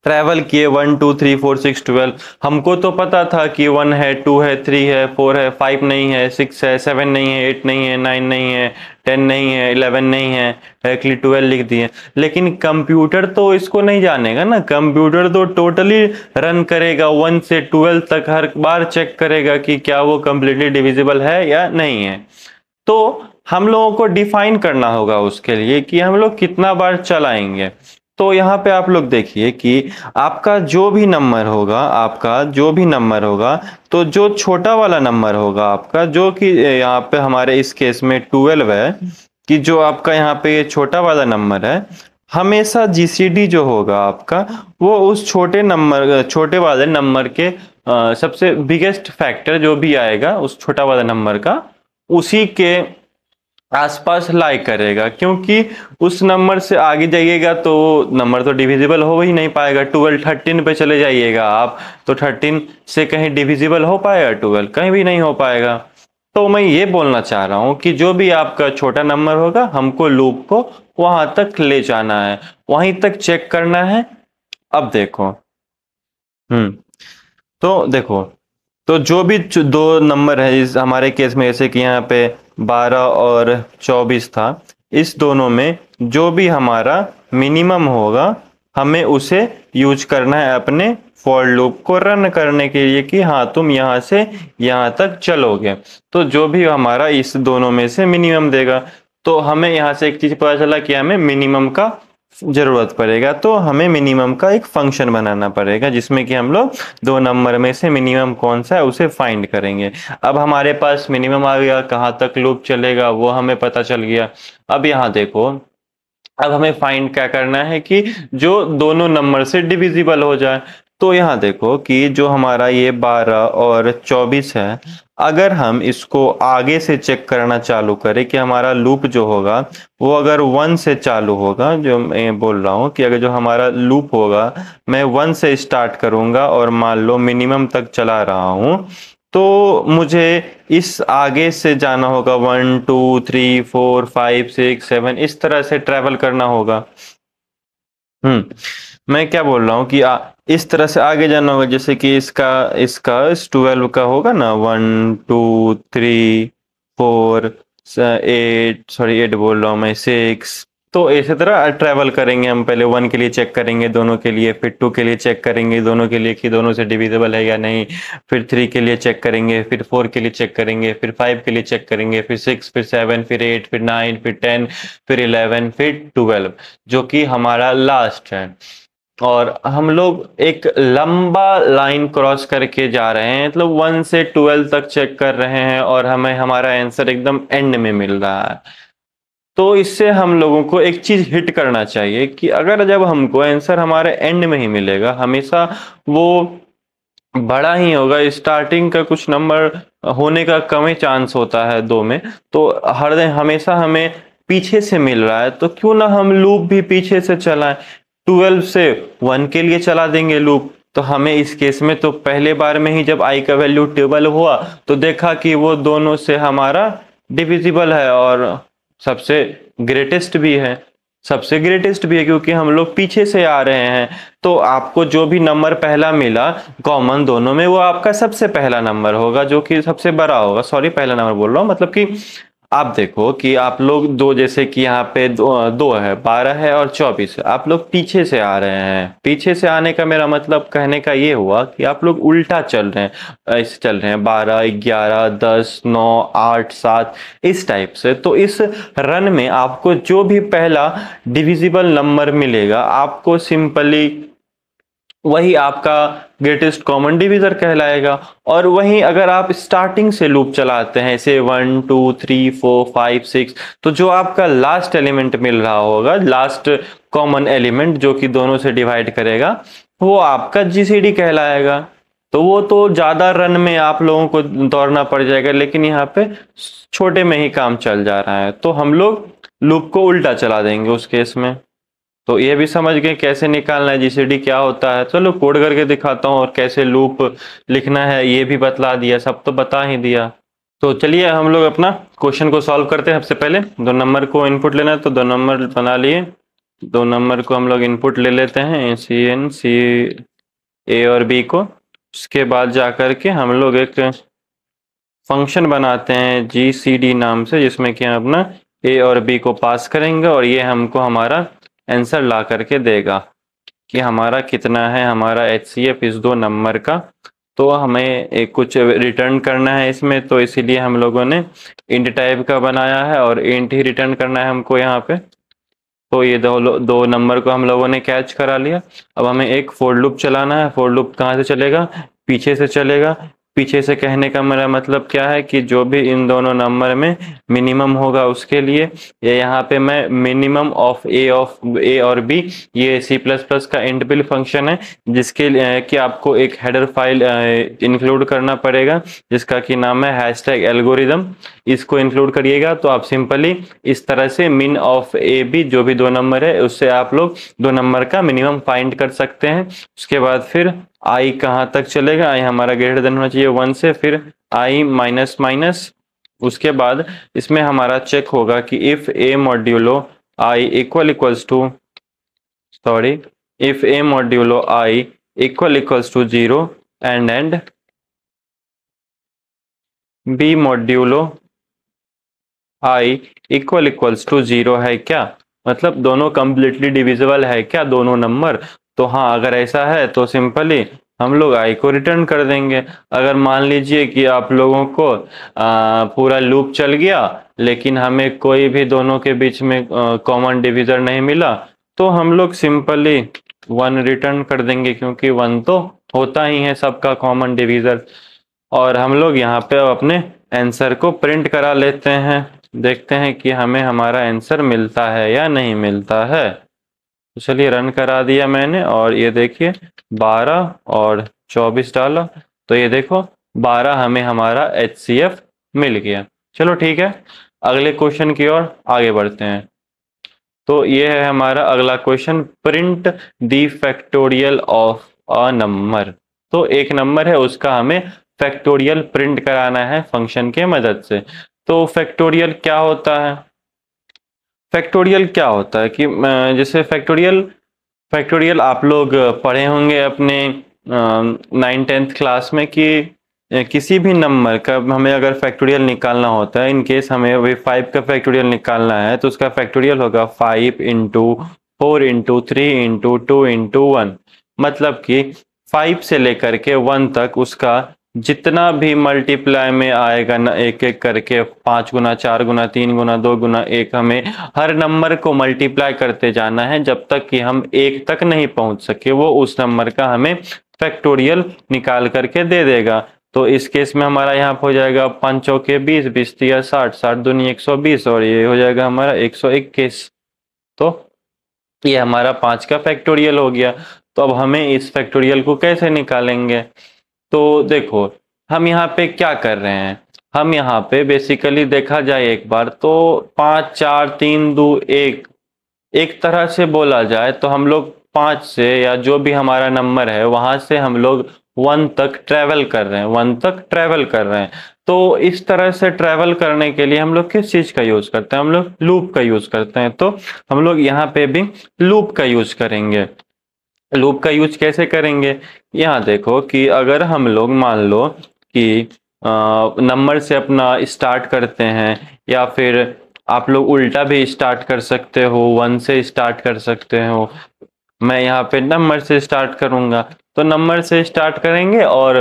ट्रैवल किए 1 2 3 4 6 12, हमको तो पता था कि 1 है 2 है 3 है 4 है 5 नहीं है 6 है 7 नहीं है 8 नहीं है 9 नहीं है 10 नहीं है 11 नहीं है, डायरेक्टली 12 लिख दिए। लेकिन कंप्यूटर तो इसको नहीं जानेगा ना, कंप्यूटर तो टोटली रन करेगा 1 से 12 तक, हर बार चेक करेगा कि क्या वो कंप्लीटली डिविजिबल है या नहीं है। तो हम लोगों को डिफाइन करना होगा उसके लिए कि हम लोग कितना बार चलाएंगे। तो यहाँ पे आप लोग देखिए कि आपका जो भी नंबर होगा, तो जो छोटा वाला नंबर होगा आपका, जो कि यहाँ पे हमारे इस केस में 12 है, कि जो आपका यहाँ पे ये छोटा वाला नंबर है, हमेशा जीसीडी जो होगा आपका वो उस छोटे वाले नंबर के सबसे बिगेस्ट फैक्टर जो भी आएगा उस छोटा वाला नंबर का उसी के आसपास लाई करेगा, क्योंकि उस नंबर से आगे जाइएगा तो नंबर तो डिविजिबल हो ही नहीं पाएगा। 12 13 पे चले जाइएगा आप तो 13 से कहीं डिविजिबल हो पाएगा? 12 कहीं भी नहीं हो पाएगा। तो मैं ये बोलना चाह रहा हूं कि जो भी आपका छोटा नंबर होगा हमको लूप को वहां तक ले जाना है, वहीं तक चेक करना है। अब देखो, तो देखो, तो जो भी दो नंबर है इस हमारे केस में, जैसे कि यहाँ पे 12 और 24 था, इस दोनों में जो भी हमारा मिनिमम होगा हमें उसे यूज करना है अपने फॉर लूप को रन करने के लिए कि हाँ तुम यहाँ से यहाँ तक चलोगे। तो जो भी हमारा इस दोनों में से मिनिमम देगा, तो हमें यहाँ से एक चीज पता चला कि हमें मिनिमम का जरूरत पड़ेगा। तो हमें मिनिमम का एक फंक्शन बनाना पड़ेगा जिसमें कि हम लोग दो नंबर में से मिनिमम कौन सा है उसे फाइंड करेंगे। अब हमारे पास मिनिमम आ गया, कहाँ तक लूप चलेगा वो हमें पता चल गया। अब यहाँ देखो, अब हमें फाइंड क्या करना है कि जो दोनों नंबर से डिविजिबल हो जाए। तो यहाँ देखो कि जो हमारा ये 12 और 24 है, अगर हम इसको आगे से चेक करना चालू करें कि हमारा लूप जो होगा वो अगर 1 से चालू होगा, जो मैं बोल रहा हूँ कि अगर जो हमारा लूप होगा मैं 1 से स्टार्ट करूंगा और मान लो मिनिमम तक चला रहा हूँ, तो मुझे इस आगे से जाना होगा 1 2 3 4 5 6 7 इस तरह से ट्रेवल करना होगा। मैं क्या बोल रहा हूँ कि इस तरह से आगे जाना होगा, जैसे कि इसका इसका इस 12 का होगा ना 1 2 3 4 8, सॉरी 8 बोल रहा हूँ मैं, 6। तो इसी तरह ट्रेवल करेंगे हम। पहले 1 के लिए चेक करेंगे दोनों के लिए, फिर 2 के लिए चेक करेंगे दोनों के लिए कि दोनों से डिविजिबल है या नहीं, फिर 3 के लिए चेक करेंगे, फिर 4 के लिए चेक करेंगे, फिर 5 के लिए चेक करेंगे, फिर 6, फिर 7, फिर 8, फिर 9, फिर 10, फिर 11, फिर 12 जो कि हमारा लास्ट है। और हम लोग एक लंबा लाइन क्रॉस करके जा रहे हैं, मतलब 1 से 12 तक चेक कर रहे हैं और हमें हमारा आंसर एकदम एंड में मिल रहा है। तो इससे हम लोगों को एक चीज हिट करना चाहिए कि अगर जब हमको आंसर हमारे एंड में ही मिलेगा, हमेशा वो बड़ा ही होगा, स्टार्टिंग का कुछ नंबर होने का कम ही चांस होता है दो में। तो हर दिन हमेशा हमें पीछे से मिल रहा है, तो क्यों ना हम लूप भी पीछे से चलाएं। 12 से 1 के लिए चला देंगे लूप, तो हमें इस केस में तो पहले बार में ही जब i का वैल्यू 12 हुआ तो देखा कि वो दोनों से हमारा डिविजिबल है और सबसे ग्रेटेस्ट भी है, सबसे ग्रेटेस्ट भी है क्योंकि हम लोग पीछे से आ रहे हैं। तो आपको जो भी नंबर पहला मिला कॉमन दोनों में, वो आपका सबसे पहला नंबर होगा जो कि सबसे बड़ा होगा। सॉरी, पहला नंबर बोल रहा हूँ, मतलब कि आप देखो कि आप लोग दो, जैसे कि यहाँ पे दो है, 12 है और 24 है, आप लोग पीछे से आ रहे हैं। पीछे से आने का मेरा मतलब कहने का ये हुआ कि आप लोग उल्टा चल रहे हैं, ऐसे चल रहे हैं 12 11 10 9 8 7 इस टाइप से। तो इस रन में आपको जो भी पहला डिविजिबल नंबर मिलेगा आपको सिंपली वही आपका ग्रेटेस्ट कॉमन डिविजर कहलाएगा। और वहीं अगर आप स्टार्टिंग से लूप चलाते हैं, ऐसे 1 2 3 4 5 6, तो जो आपका लास्ट एलिमेंट मिल रहा होगा, लास्ट कॉमन एलिमेंट जो कि दोनों से डिवाइड करेगा, वो आपका जीसीडी कहलाएगा। तो वो तो ज्यादा रन में आप लोगों को दौड़ना पड़ जाएगा, लेकिन यहाँ पे छोटे में ही काम चल जा रहा है, तो हम लोग लूप को उल्टा चला देंगे उस केस में। तो ये भी समझ गए कैसे निकालना है जीसीडी क्या होता है। चलो कोड करके दिखाता हूँ, और कैसे लूप लिखना है ये भी बतला दिया, सब तो बता ही दिया। तो चलिए हम लोग अपना क्वेश्चन को सॉल्व करते हैं। सबसे पहले दो नंबर को इनपुट लेना है, तो दो नंबर बना लिए। दो नंबर को हम लोग इनपुट ले लेते हैं, सी ए और बी को। उसके बाद जा करके हम लोग एक फंक्शन बनाते हैं GCD नाम से, जिसमें कि हम अपना ए और बी को पास करेंगे और ये हमको हमारा आंसर ला करके देगा कि हमारा कितना है हमारा HCF इस दो नंबर का। तो हमें एक कुछ रिटर्न करना है इसमें, तो इसीलिए हम लोगों ने इंट टाइप का बनाया है और इंट ही रिटर्न करना है हमको यहाँ पे। तो ये दो नंबर को हम लोगों ने कैच करा लिया। अब हमें एक फॉर लूप चलाना है। फॉर लूप कहाँ से चलेगा? पीछे से चलेगा। पीछे से कहने का मेरा मतलब क्या है कि जो भी इन दोनों नंबर में मिनिमम होगा उसके लिए, ये यहाँ पे मैं मिनिमम ऑफ ए और बी, ये सी प्लस प्लस का इनबिल्ट फंक्शन है जिसके लिए कि आपको एक हेडर फाइल इंक्लूड करना पड़ेगा जिसका कि नाम है हैशटैग एल्गोरिदम। इसको इंक्लूड करिएगा तो आप सिंपली इस तरह से मिन ऑफ ए बी जो भी दो नंबर है उससे आप लोग दो नंबर का मिनिमम फाइंड कर सकते हैं। उसके बाद फिर आई कहाँ तक चलेगा, आई हमारा ग्रेटर देन होना चाहिए 1 से, फिर आई माइनस माइनस। उसके बाद इसमें हमारा चेक होगा कि if A modulo I equals to if A modulo I equals to 0 and B modulo I equals to 0 है क्या, मतलब दोनों कंप्लीटली डिविजिबल है क्या दोनों नंबर। तो हाँ, अगर ऐसा है तो सिंपली हम लोग आई को रिटर्न कर देंगे। अगर मान लीजिए कि आप लोगों को पूरा लूप चल गया लेकिन हमें कोई भी दोनों के बीच में कॉमन डिविजर नहीं मिला तो हम लोग सिंपली 1 रिटर्न कर देंगे, क्योंकि 1 तो होता ही है सबका कॉमन डिविजर। और हम लोग यहाँ पे अपने आंसर को प्रिंट करा लेते हैं, देखते हैं कि हमें हमारा आंसर मिलता है या नहीं मिलता है। तो चलिए रन करा दिया मैंने और ये देखिए 12 और 24 डाला तो ये देखो 12 हमें हमारा HCF मिल गया। चलो ठीक है, अगले क्वेश्चन की ओर आगे बढ़ते हैं। तो ये है हमारा अगला question, print the factorial of a number. तो एक नंबर है उसका हमें फैक्टोरियल प्रिंट कराना है फंक्शन के मदद से। तो फैक्टोरियल क्या होता है, फैक्टोरियल क्या होता है कि जैसे फैक्टोरियल आप लोग पढ़े होंगे अपने 9th-10th क्लास में कि किसी भी नंबर का हमें अगर फैक्टोरियल निकालना होता है, इन केस हमें अभी 5 का फैक्टोरियल निकालना है तो उसका फैक्टोरियल होगा 5 इंटू 4 इंटू 3 इंटू 2 इंटू 1। मतलब कि 5 से लेकर के 1 तक उसका जितना भी मल्टीप्लाई में आएगा ना, एक एक करके 5 गुना 4 गुना 3 गुना 2 गुना 1, हमें हर नंबर को मल्टीप्लाई करते जाना है जब तक कि हम 1 तक नहीं पहुंच सके, वो उस नंबर का हमें फैक्टोरियल निकाल करके दे देगा। तो इस केस में हमारा यहाँ पे हो जाएगा 5 चौके 20, 20 तिया 60, 60 दूनी 120 और ये हो जाएगा हमारा 121। तो ये हमारा 5 का फैक्टोरियल हो गया। तो अब हमें इस फैक्टोरियल को कैसे निकालेंगे, तो देखो हम यहाँ पे क्या कर रहे हैं, हम यहाँ पे बेसिकली देखा जाए एक बार तो 5 4 3 2 1 एक तरह से बोला जाए तो हम लोग 5 से या जो भी हमारा नंबर है वहां से हम लोग 1 तक ट्रेवल कर रहे हैं, 1 तक ट्रेवल कर रहे हैं। तो इस तरह से ट्रेवल करने के लिए हम लोग किस चीज का यूज करते हैं, हम लोग लूप का यूज करते हैं। तो हम लोग यहाँ पे भी लूप का यूज करेंगे। लूप का यूज कैसे करेंगे, यहाँ देखो कि अगर हम लोग मान लो कि नंबर से अपना स्टार्ट करते हैं या फिर आप लोग उल्टा भी स्टार्ट कर सकते हो, 1 से स्टार्ट कर सकते हो। मैं यहाँ पे नंबर से स्टार्ट करूंगा तो नंबर से स्टार्ट करेंगे और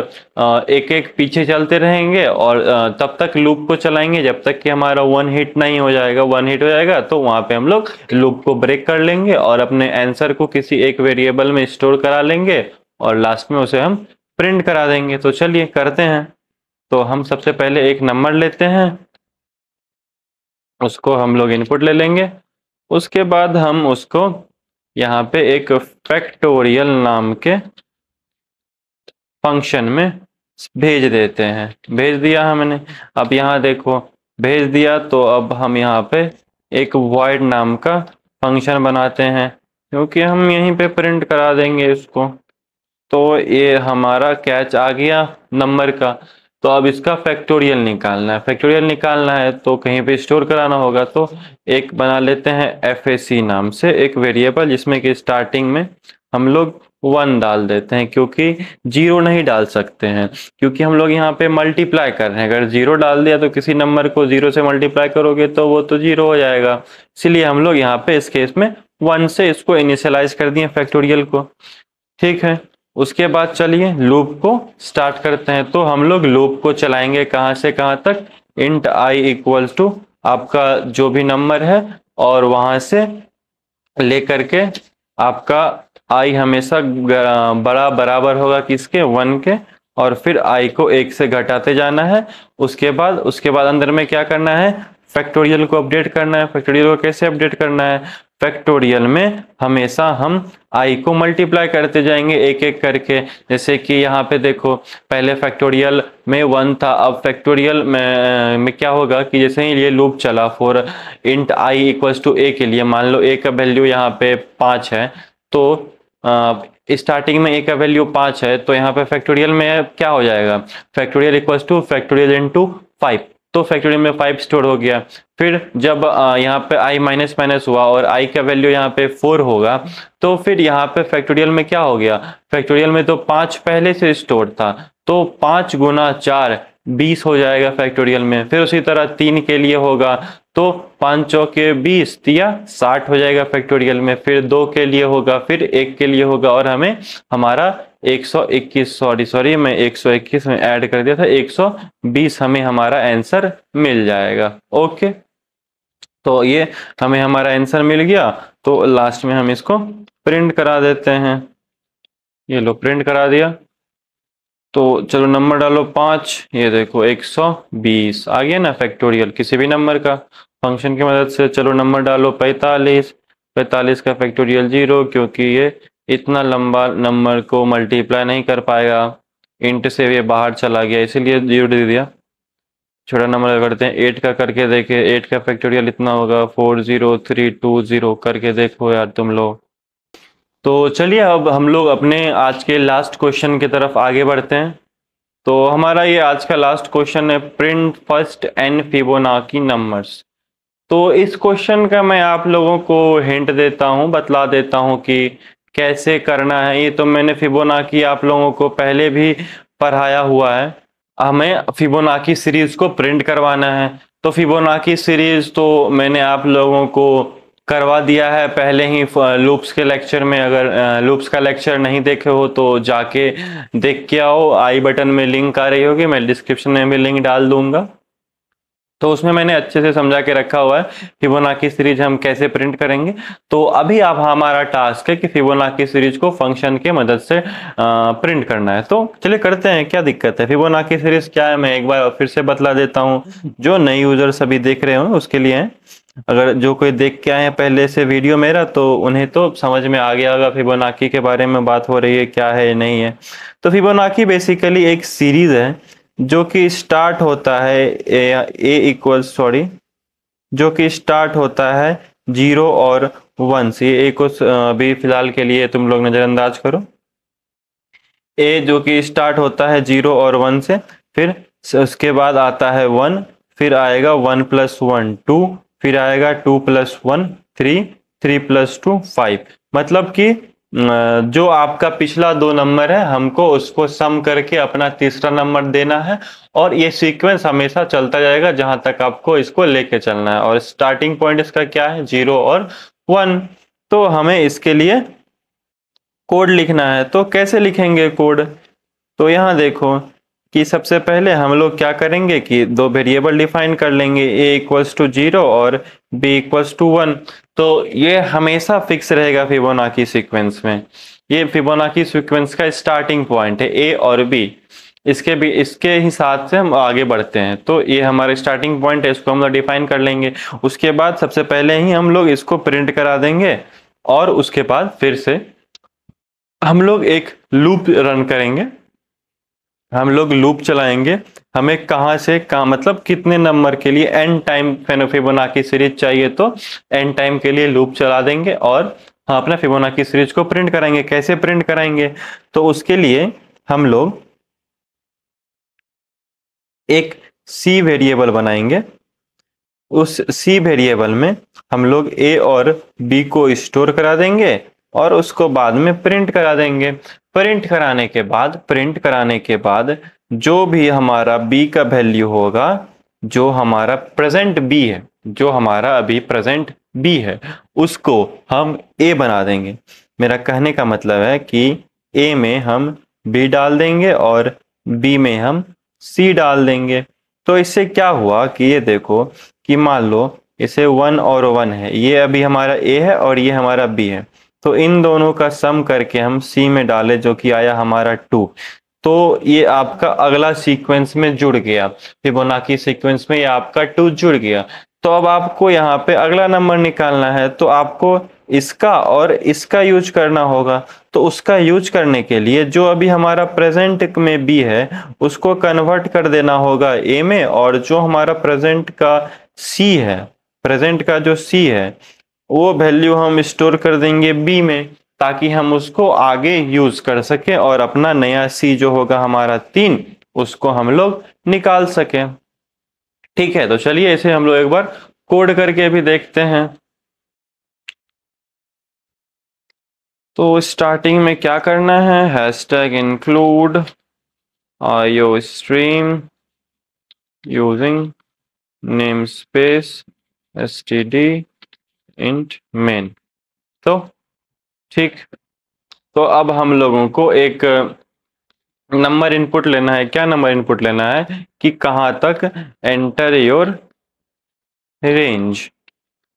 एक एक पीछे चलते रहेंगे और तब तक लूप को चलाएंगे जब तक कि हमारा 1 हिट नहीं हो जाएगा। 1 हिट हो जाएगा तो वहां पे हम लोग लूप को ब्रेक कर लेंगे और अपने आंसर को किसी एक वेरिएबल में स्टोर करा लेंगे और लास्ट में उसे हम प्रिंट करा देंगे। तो चलिए करते हैं। तो हम सबसे पहले एक नंबर लेते हैं, उसको हम लोग इनपुट ले लेंगे। उसके बाद हम उसको यहाँ पे एक फैक्टोरियल नाम के फंक्शन में भेज देते हैं। भेज दिया हमने, अब यहाँ देखो भेज दिया तो अब हम यहाँ पे एक void नाम का फंक्शन बनाते हैं क्योंकि हम यहीं पे प्रिंट करा देंगे इसको। तो ये हमारा कैच आ गया नंबर का। तो अब इसका फैक्टोरियल निकालना है, फैक्टोरियल निकालना है तो कहीं पे स्टोर कराना होगा। तो एक बना लेते हैं FAC नाम से एक वेरिएबल जिसमें कि स्टार्टिंग में हम लोग 1 डाल देते हैं, क्योंकि 0 नहीं डाल सकते हैं क्योंकि हम लोग यहाँ पे मल्टीप्लाई कर रहे हैं। अगर 0 डाल दिया तो किसी नंबर को 0 से मल्टीप्लाई करोगे तो वो तो 0 हो जाएगा, इसलिए हम लोग यहाँ पे इस केस में 1 से इसको इनिशियलाइज कर दिए फैक्टोरियल को। ठीक है, उसके बाद चलिए लूप को स्टार्ट करते हैं। तो हम लोग लूप को चलाएंगे कहाँ से कहाँ तक, इंट i इक्वल्स टू आपका जो भी नंबर है और वहां से लेकर के आपका i हमेशा बड़ा बराबर होगा किसके, 1 के, और फिर i को 1 से घटाते जाना है। उसके बाद अंदर में क्या करना है, फैक्टोरियल को अपडेट करना है। फैक्टोरियल को कैसे अपडेट करना है, फैक्टोरियल में हमेशा हम i को मल्टीप्लाई करते जाएंगे एक एक करके। जैसे कि यहाँ पे देखो, पहले फैक्टोरियल में 1 था, अब फैक्टोरियल में क्या होगा कि जैसे ही ये लूप चला for int i equals to a के लिए, मान लो a का वैल्यू यहाँ पे 5 है, तो स्टार्टिंग में a का वैल्यू 5 है, तो यहाँ पे फैक्टोरियल में क्या हो जाएगा, factorial equals two factorial into 5, तो फैक्टोरियल में 5 स्टोर हो गया। फिर जब यहाँ पे i माइनस माइनस हुआ और i का वैल्यू यहाँ पे 4 होगा, तो फिर यहाँ पे फैक्टोरियल में क्या हो गया, फैक्टोरियल में तो 5 पहले से स्टोर था, तो 5 गुना 4 20 हो जाएगा फैक्टोरियल में। फिर उसी तरह 3 के लिए होगा, तो 5 चौके 20 दिया 60 हो जाएगा फैक्टोरियल में। फिर 2 के लिए होगा, फिर 1 के लिए होगा, और हमें हमारा 121 सॉरी मैं 121 में ऐड कर दिया था, 120 हमें हमारा आंसर मिल जाएगा। ओके, तो ये हमें हमारा आंसर मिल गया। तो लास्ट में हम इसको प्रिंट करा देते हैं। ये लो प्रिंट करा दिया। तो चलो नंबर डालो 5, ये देखो 120 आ गया ना फैक्टोरियल किसी भी नंबर का फंक्शन की मदद से। चलो नंबर डालो 45, 45 का फैक्टोरियल 0, क्योंकि ये इतना लंबा नंबर को मल्टीप्लाई नहीं कर पाएगा, इंट से ये बाहर चला गया इसीलिए 0 दे दिया। छोटा नंबर करते हैं, 8 का करके देखे, 8 का फैक्टोरियल इतना होगा 40320, करके देखो यार तुम लोग। तो चलिए अब हम लोग अपने आज के लास्ट क्वेश्चन की तरफ आगे बढ़ते हैं। तो हमारा ये आज का लास्ट क्वेश्चन है, print first n Fibonacci numbers. तो इस क्वेश्चन का मैं आप लोगों को हिंट देता हूँ, बतला देता हूँ कि कैसे करना है। ये तो मैंने फिबोनाची आप लोगों को पहले भी पढ़ाया हुआ है। हमें फिबोनाची सीरीज को प्रिंट करवाना है, तो फिबोनाची सीरीज तो मैंने आप लोगों को करवा दिया है पहले ही लूप्स के लेक्चर में। अगर लूप्स का लेक्चर नहीं देखे हो तो जाके देख के आओ, आई बटन में लिंक आ रही होगी, मैं डिस्क्रिप्शन में भी लिंक डाल दूंगा। तो उसमें मैंने अच्छे से समझा के रखा हुआ है फिबोनाची सीरीज हम कैसे प्रिंट करेंगे। तो अभी अब हमारा टास्क है कि फिबोनाची सीरीज को फंक्शन के मदद से प्रिंट करना है। तो चलिए करते हैं, क्या दिक्कत है। फिबोनाची सीरीज क्या है मैं एक बार फिर से बतला देता हूँ, जो नए यूजर सभी देख रहे हो उसके लिए है। अगर जो कोई देख के आए हैं पहले से वीडियो मेरा, तो उन्हें तो समझ में आ गया होगा फिबोनाची के बारे में बात हो रही है क्या है नहीं है। तो फिबोनाची बेसिकली एक सीरीज है जो कि स्टार्ट होता है जो कि स्टार्ट होता है 0 और 1 से। ए को अभी फिलहाल के लिए तुम लोग नजरअंदाज करो। ए जो कि स्टार्ट होता है 0 और 1 से, फिर उसके बाद आता है 1, फिर आएगा 1 + 1 2, फिर आएगा 2 + 1 3, 3 + 2 5। मतलब कि जो आपका पिछला 2 नंबर है हमको उसको सम करके अपना तीसरा नंबर देना है, और ये सीक्वेंस हमेशा चलता जाएगा जहां तक आपको इसको लेके चलना है। और स्टार्टिंग पॉइंट इसका क्या है, 0 और 1। तो हमें इसके लिए कोड लिखना है, तो कैसे लिखेंगे कोड। तो यहाँ देखो कि सबसे पहले हम लोग क्या करेंगे कि 2 वेरिएबल डिफाइन कर लेंगे, a = 0 और b = 1। तो ये हमेशा फिक्स रहेगा फिबोनाची सीक्वेंस में। ये फिबोनाची सीक्वेंस का स्टार्टिंग पॉइंट है a और b। इसके हिसाब से हम आगे बढ़ते हैं। तो ये हमारा स्टार्टिंग पॉइंट है, इसको हम लोग डिफाइन कर लेंगे। उसके बाद सबसे पहले ही हम लोग इसको प्रिंट करा देंगे, और उसके बाद फिर से हम लोग एक लूप रन करेंगे, हम लोग लूप चलाएंगे। हमें कहाँ से कहाँ मतलब कितने नंबर के लिए n टाइम फिबोनाची सीरीज चाहिए, तो n टाइम के लिए लूप चला देंगे और हम अपना फिबोनाची सीरीज को प्रिंट कराएंगे। कैसे प्रिंट कराएंगे, तो उसके लिए हम लोग एक c वेरिएबल बनाएंगे। उस c वेरिएबल में हम लोग a और b को स्टोर करा देंगे और उसको बाद में प्रिंट करा देंगे। प्रिंट कराने के बाद जो भी हमारा b का वैल्यू होगा, जो हमारा प्रेजेंट b है, जो हमारा अभी प्रेजेंट b है, उसको हम a बना देंगे। मेरा कहने का मतलब है कि a में हम b डाल देंगे और b में हम c डाल देंगे। तो इससे क्या हुआ कि ये देखो कि मान लो इसे 1 और 1 है, ये अभी हमारा a है और ये हमारा b है, तो इन दोनों का सम करके हम c में डाले जो कि आया हमारा 2। तो ये आपका अगला सीक्वेंस में जुड़ गया, फिबोनाची सीक्वेंस में ये आपका 2 जुड़ गया। तो अब आपको यहाँ पे अगला नंबर निकालना है, तो आपको इसका और इसका यूज करना होगा। तो उसका यूज करने के लिए जो अभी हमारा प्रेजेंट में बी है उसको कन्वर्ट कर देना होगा ए में, और जो हमारा प्रेजेंट का सी है, प्रेजेंट का जो सी है वो वैल्यू हम स्टोर कर देंगे बी में, ताकि हम उसको आगे यूज कर सके और अपना नया सी जो होगा हमारा 3 उसको हम लोग निकाल सके। ठीक है, तो चलिए इसे हम लोग एक बार कोड करके भी देखते हैं। तो स्टार्टिंग में क्या करना है, hashtag include IO stream using name space std int main। तो ठीक, तो अब हम लोगों को एक नंबर इनपुट लेना है। क्या नंबर इनपुट लेना है कि कहां तक एंटर योर रेंज,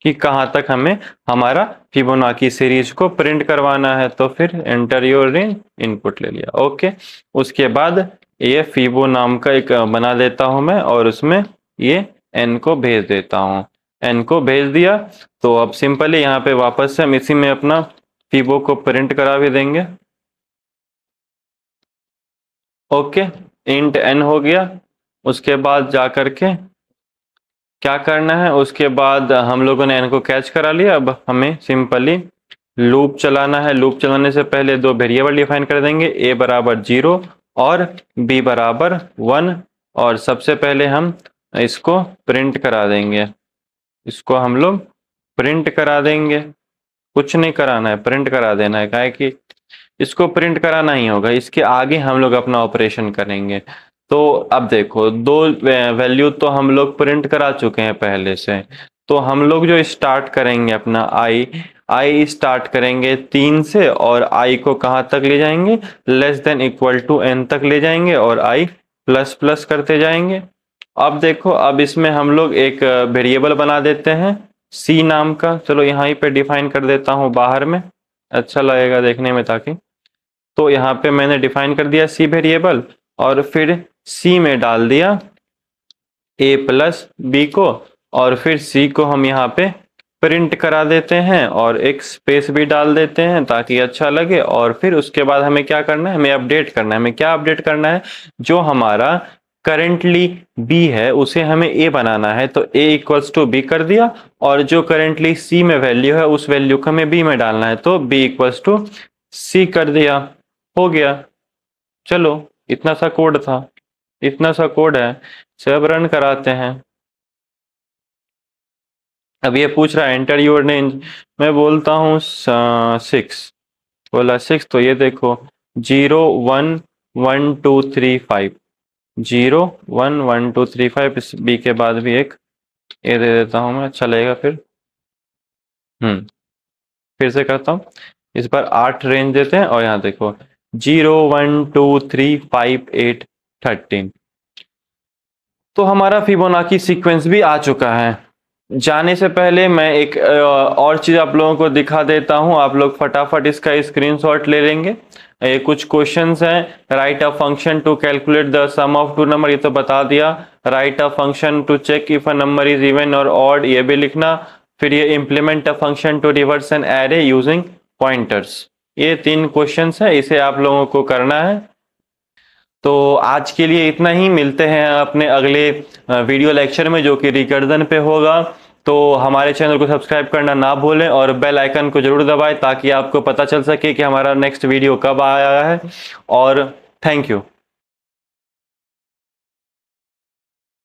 कि कहां तक हमें हमारा फिबोनाची सीरीज को प्रिंट करवाना है। तो फिर एंटर योर रेंज इनपुट ले लिया, ओके। उसके बाद ये फिबो नाम का एक बना देता हूं मैं, और उसमें ये n को भेज देता हूं। n को भेज दिया तो अब सिंपली यहाँ पे वापस से हम इसी में अपना फिबो को प्रिंट करा भी देंगे, ओके। इंट n हो गया। उसके बाद जा करके क्या करना है, उसके बाद हम लोगों ने n को कैच करा लिया। अब हमें सिंपली लूप चलाना है। लूप चलाने से पहले 2 वेरिएबल डिफाइन कर देंगे, a बराबर 0 और b बराबर 1। और सबसे पहले हम इसको प्रिंट करा देंगे, इसको हम लोग प्रिंट करा देंगे। कुछ नहीं कराना है, प्रिंट करा देना है, काहे कि इसको प्रिंट कराना ही होगा, इसके आगे हम लोग अपना ऑपरेशन करेंगे। तो अब देखो 2 वैल्यू तो हम लोग प्रिंट करा चुके हैं पहले से। तो हम लोग जो स्टार्ट करेंगे अपना आई स्टार्ट करेंगे 3 से, और आई को कहाँ तक ले जाएंगे, less than equal to n तक ले जाएंगे, और आई प्लस प्लस करते जाएंगे। अब देखो, अब इसमें हम लोग एक वेरिएबल बना देते हैं सी नाम का। चलो यहाँ पे डिफाइन कर देता हूँ बाहर में, अच्छा लगेगा देखने में ताकि। तो यहाँ पे मैंने डिफाइन कर दिया सी वेरिएबल, और फिर सी में डाल दिया a प्लस बी को, और फिर सी को हम यहाँ पे प्रिंट करा देते हैं और एक स्पेस भी डाल देते हैं ताकि अच्छा लगे। और फिर उसके बाद हमें क्या करना है, हमें अपडेट करना है। हमें क्या अपडेट करना है, जो हमारा करेंटली b है उसे हमें a बनाना है। तो a इक्वल्स टू b कर दिया, और जो करेंटली c में वैल्यू है उस वैल्यू को हमें b में डालना है, तो b इक्वल्स टू c कर दिया, हो गया। चलो इतना सा कोड था, इतना सा कोड है। सब रन कराते हैं। अब ये पूछ रहा है एंटर योर नेम, मैं बोलता हूँ 6, बोला 6, तो ये देखो 0 1 1 2 3 5, 0 1 1 2 3 5, इस बी के बाद भी एक ए दे देता हूँ मैं, अच्छा लगेगा फिर। फिर से करता हूँ, इस बार 8 रेंज देते हैं, और यहाँ देखो 0 1 2 3 5 8 13। तो हमारा फिबोनाची सीक्वेंस भी आ चुका है। जाने से पहले मैं एक और चीज आप लोगों को दिखा देता हूं, आप लोग फटाफट इसका स्क्रीनशॉट ले लेंगे। ये कुछ क्वेश्चंस हैं। Write a function to calculate the sum of 2 number, ये तो बता दिया। Write a function to check if a number is even और ऑड, ये भी लिखना। फिर ये implement a function to reverse an array using pointers, ये 3 क्वेश्चंस है, इसे आप लोगों को करना है। तो आज के लिए इतना ही, मिलते हैं अपने अगले वीडियो लेक्चर में जो कि रिकर्जन पे होगा। तो हमारे चैनल को सब्सक्राइब करना ना भूलें, और बेल आइकन को जरूर दबाएं ताकि आपको पता चल सके कि हमारा नेक्स्ट वीडियो कब आया है। और थैंक यू।